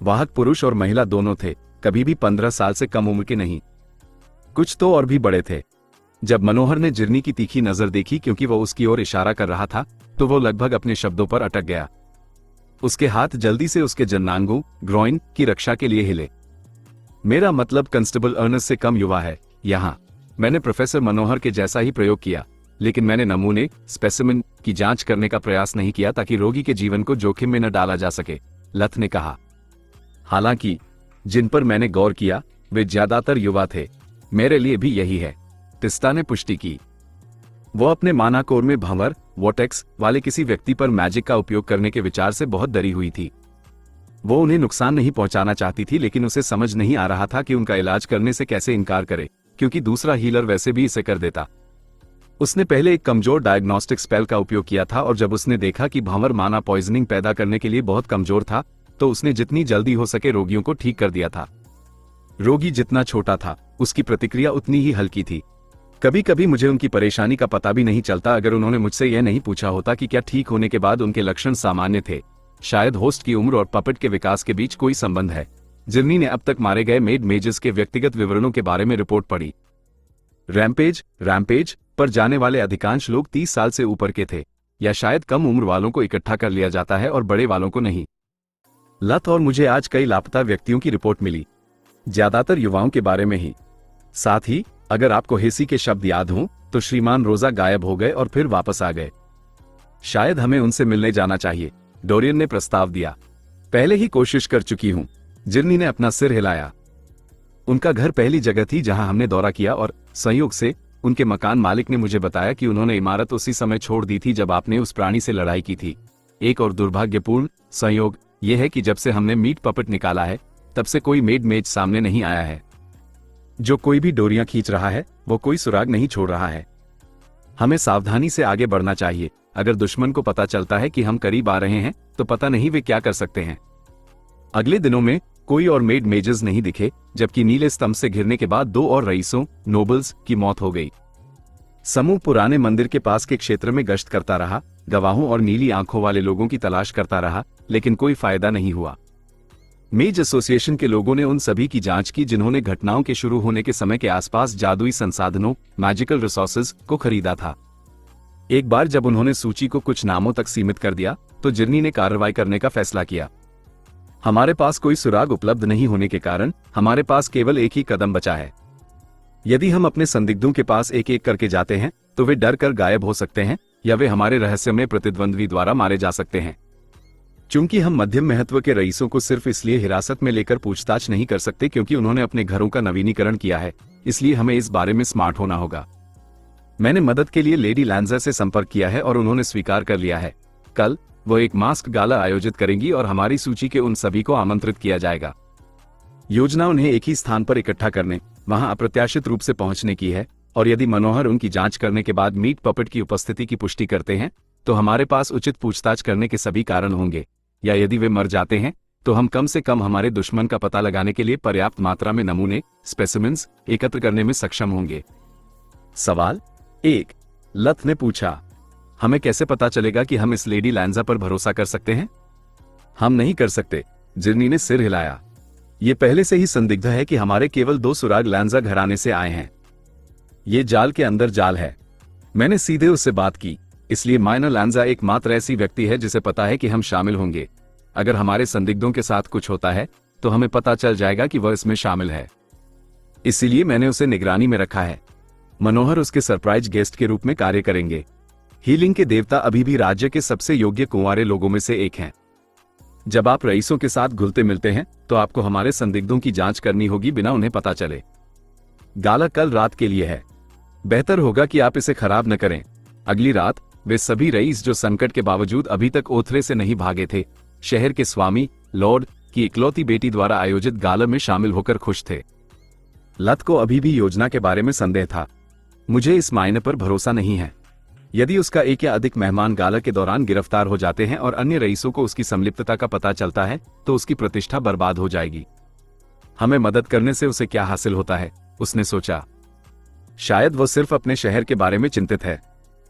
वाहक पुरुष और महिला दोनों थे, कभी भी 15 साल से कम उम्र के नहीं। कुछ तो और भी बड़े थे। जब मनोहर ने जिरनी की तीखी नजर देखी, क्योंकि वो उसकी ओर इशारा कर रहा था, तो वो लगभग अपने शब्दों पर अटक गया। उसके हाथ जल्दी से उसके जन्नांगों, ग्रोइन की रक्षा के लिए हिले। मेरा मतलब कांस्टेबल अर्नस्ट से कम युवा है। यहाँ मैंने प्रोफेसर मनोहर के जैसा ही प्रयोग किया। लेकिन मैंने नमूने स्पेसिमेन की जांच करने का प्रयास नहीं किया ताकि रोगी के जीवन को जोखिम में न डाला जा सके, लथ ने कहा। हालांकि जिन पर मैंने गौर किया वे ज्यादातर युवा थे। मेरे लिए भी यही है, तिस्ता ने पुष्टि की। वो अपने मानाकोर में भंवर वोटेक्स वाले किसी व्यक्ति पर मैजिक का उपयोग करने के विचार से बहुत डरी हुई थी। वो उन्हें नुकसान नहीं पहुंचाना चाहती थी, लेकिन उसे समझ नहीं आ रहा था कि उनका इलाज करने से कैसे इनकार करे, क्योंकि दूसरा हीलर वैसे भी इसे कर देता। उसने पहले एक कमजोर डायग्नोस्टिक स्पेल का उपयोग किया था और जब उसने देखा कि भंवर माना पॉइजनिंग पैदा करने के लिए बहुत कमजोर था, तो उसने जितनी जल्दी हो सके रोगियों को ठीक कर दिया था। रोगी जितना छोटा था, उसकी प्रतिक्रिया उतनी ही हल्की थी। कभी कभी मुझे उनकी परेशानी का पता भी नहीं चलता अगर उन्होंने मुझसे यह नहीं पूछा होता कि क्या ठीक होने के बाद उनके लक्षण सामान्य थे। शायद होस्ट की उम्र और पपेट के विकास के बीच कोई संबंध है। जिर्नी ने अब तक मारे गए मेड मेजेस के व्यक्तिगत विवरणों के बारे में रिपोर्ट पढ़ी। रैम्पेज पर जाने वाले अधिकांश लोग 30 साल से ऊपर के थे, या शायद कम उम्र वालों को इकट्ठा कर लिया जाता है और बड़े वालों को नहीं। लथ और मुझे आज कई लापता व्यक्तियों की रिपोर्ट मिली, ज्यादातर युवाओं के बारे में ही। साथ ही अगर आपको हेसी के शब्द याद हों तो श्रीमान रोजा गायब हो गए और फिर वापस आ गए। शायद हमें उनसे मिलने जाना चाहिए, डोरियन ने प्रस्ताव दिया। पहले ही कोशिश कर चुकी हूं, जिर्नी ने अपना सिर हिलाया। उनका घर पहली जगह थी जहां हमने दौरा किया और संयोग से उनके मकान मालिक ने मुझे बताया कि उन्होंने इमारत उसी समय छोड़ दी थी जब आपने उस प्राणी से लड़ाई की थी। एक और दुर्भाग्यपूर्ण संयोग यह है कि जब से हमने मीट पपेट निकाला है तब से कोई मेड मेज सामने नहीं आया है। जो कोई भी डोरियां खींच रहा है वो कोई सुराग नहीं छोड़ रहा है। हमें सावधानी से आगे बढ़ना चाहिए। अगर दुश्मन को पता चलता है कि हम करीब आ रहे हैं तो पता नहीं वे क्या कर सकते हैं। अगले दिनों में कोई और मेड मेजर्स नहीं दिखे, जबकि नीले स्तंभ से घिरने के बाद 2 और रईसों नोबल्स की मौत हो गई। समूह पुराने मंदिर के पास के क्षेत्र में गश्त करता रहा, गवाहों और नीली आंखों वाले लोगों की तलाश करता रहा, लेकिन कोई फायदा नहीं हुआ। मेज एसोसिएशन के लोगों ने उन सभी की जांच की जिन्होंने घटनाओं के शुरू होने के समय के आसपास जादुई संसाधनों मैजिकल रिसोर्सेज को खरीदा था। एक बार जब उन्होंने सूची को कुछ नामों तक सीमित कर दिया तो जिर्नी ने कार्रवाई करने का फैसला किया। हमारे पास कोई सुराग उपलब्ध नहीं होने के कारण हमारे पास केवल एक ही कदम बचा है। यदि हम अपने संदिग्धों के पास एक एक करके जाते हैं तो वे डर कर गायब हो सकते हैं या वे हमारे रहस्यमय प्रतिद्वंद्वी द्वारा मारे जा सकते हैं। चूंकि हम मध्यम महत्व के रईसों को सिर्फ इसलिए हिरासत में लेकर पूछताछ नहीं कर सकते क्योंकि उन्होंने अपने घरों का नवीनीकरण किया है, इसलिए हमें इस बारे में स्मार्ट होना होगा। मैंने मदद के लिए लेडी लैंजर से संपर्क किया है और उन्होंने स्वीकार कर लिया है। कल वो एक मास्क गाला आयोजित करेंगी और हमारी सूची के उन सभी को आमंत्रित किया जाएगा। योजना उन्हें एक ही स्थान पर इकट्ठा करने, वहां अप्रत्याशित रूप से पहुंचने की है, और यदि मनोहर उनकी जांच करने के बाद मीट पपेट की उपस्थिति की पुष्टि करते हैं तो हमारे पास उचित पूछताछ करने के सभी कारण होंगे, या यदि वे मर जाते हैं तो हम कम से कम हमारे दुश्मन का पता लगाने के लिए पर्याप्त मात्रा में नमूने स्पेसिमेंस एकत्र करने में सक्षम होंगे। सवाल 1, लथ ने पूछा, हमें कैसे पता चलेगा कि हम इस लेडी लैंजा पर भरोसा कर सकते हैं? हम नहीं कर सकते, जिर्नी ने सिर हिलाया। ये पहले से ही संदिग्ध है कि हमारे केवल 2 सुराग लैंजा घराने से आए हैं। ये जाल के अंदर जाल है। मैंने सीधे उससे बात की, इसलिए माइनर लैंजा एकमात्र ऐसी व्यक्ति है जिसे पता है कि हम शामिल होंगे। अगर हमारे संदिग्धों के साथ कुछ होता है तो हमें पता चल जाएगा कि वह इसमें शामिल है। इसीलिए मैंने उसे निगरानी में रखा है। मनोहर उसके सरप्राइज गेस्ट के रूप में कार्य करेंगे। हीलिंग के देवता अभी भी राज्य के सबसे योग्य कुंवारे लोगों में से एक हैं। जब आप रईसों के साथ घुलते मिलते हैं तो आपको हमारे संदिग्धों की जांच करनी होगी बिना उन्हें पता चले। गाला कल रात के लिए है। बेहतर होगा कि आप इसे खराब न करें। अगली रात वे सभी रईस जो संकट के बावजूद अभी तक ओथरे से नहीं भागे थे, शहर के स्वामी लॉर्ड की इकलौती बेटी द्वारा आयोजित गाला में शामिल होकर खुश थे। लथ को अभी भी योजना के बारे में संदेह था। मुझे इस मायने पर भरोसा नहीं है। यदि उसका एक या अधिक मेहमान गाला के दौरान गिरफ्तार हो जाते हैं और अन्य रईसों को उसकी संलिप्तता का पता चलता है तो उसकी प्रतिष्ठा बर्बाद हो जाएगी। हमें मदद करने से उसे क्या हासिल होता है, उसने सोचा। शायद वो सिर्फ अपने शहर के बारे में चिंतित है।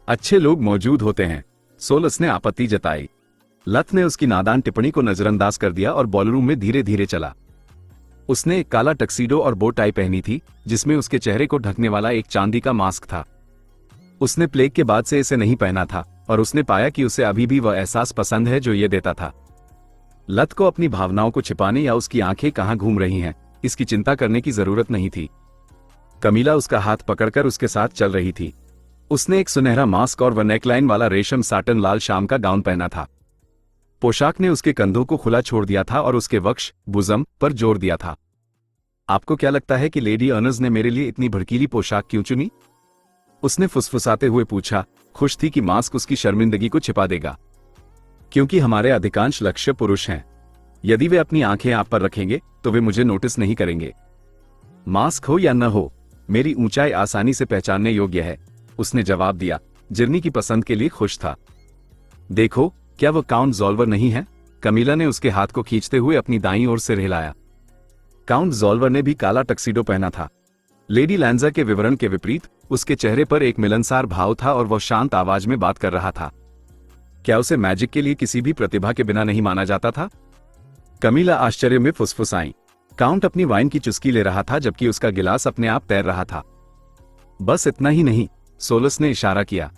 अच्छे लोग मौजूद होते हैं, सोलस ने आपत्ति जताई। लथ ने उसकी नादान टिप्पणी को नजरअंदाज कर दिया और बॉलरूम में धीरे धीरे चला। उसने एक काला टक्सीडो और बो टाई पहनी थी जिसमें उसके चेहरे को ढकने वाला एक चांदी का मास्क था। उसने प्लेग के बाद से इसे नहीं पहना था और उसने पाया कि उसे अभी भी वह एहसास पसंद है जो ये देता था। लथ को अपनी भावनाओं को छिपाने या उसकी आंखें कहां घूम रही हैं, इसकी चिंता करने की जरूरत नहीं थी। कमीला उसका हाथ पकड़कर उसके साथ चल रही थी। उसने एक सुनहरा मास्क और व नेकलाइन वाला रेशम साटन लाल शाम का गाउन पहना था। पोशाक ने उसके कंधों को खुला छोड़ दिया था और उसके वक्ष बुज़म पर जोर दिया था। आपको क्या लगता है कि लेडी अर्नर्स ने मेरे लिए इतनी भड़कीली पोशाक क्यों चुनी? उसने फुसफुसाते हुए पूछा, खुश थी कि मास्क उसकी शर्मिंदगी को छिपा देगा। क्योंकि हमारे अधिकांश लक्ष्य पुरुष हैं। यदि वे अपनी आंखें आप पर रखेंगे तो वे मुझे नोटिस नहीं करेंगे। मास्क हो या न हो, मेरी ऊंचाई आसानी से पहचानने योग्य है, उसने जवाब दिया, जिर्नी की पसंद के लिए खुश था। देखो, क्या वो काउंट ज़ोल्वर नहीं है? कमीला ने उसके हाथ को खींचते हुए अपनी दाईं ओर से हिलाया। काउंट ज़ोल्वर ने भी काला टक्सीडो पहना था। लेडी लैंजा के विवरण के विपरीत उसके चेहरे पर एक मिलनसार भाव था और वह शांत आवाज में बात कर रहा था। क्या उसे मैजिक के लिए किसी भी प्रतिभा के बिना नहीं माना जाता था? कमीला आश्चर्य में फुसफुसाई। काउंट अपनी वाइन की चुस्की ले रहा था जबकि उसका गिलास अपने आप तैर रहा था। बस इतना ही नहीं, सोलस ने इशारा किया।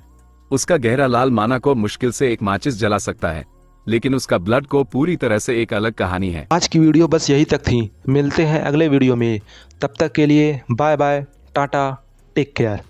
उसका गहरा लाल माना को मुश्किल से एक माचिस जला सकता है, लेकिन उसका ब्लड को पूरी तरह से एक अलग कहानी है। आज की वीडियो बस यही तक थी। मिलते हैं अगले वीडियो में। तब तक के लिए bye bye, tata, take care.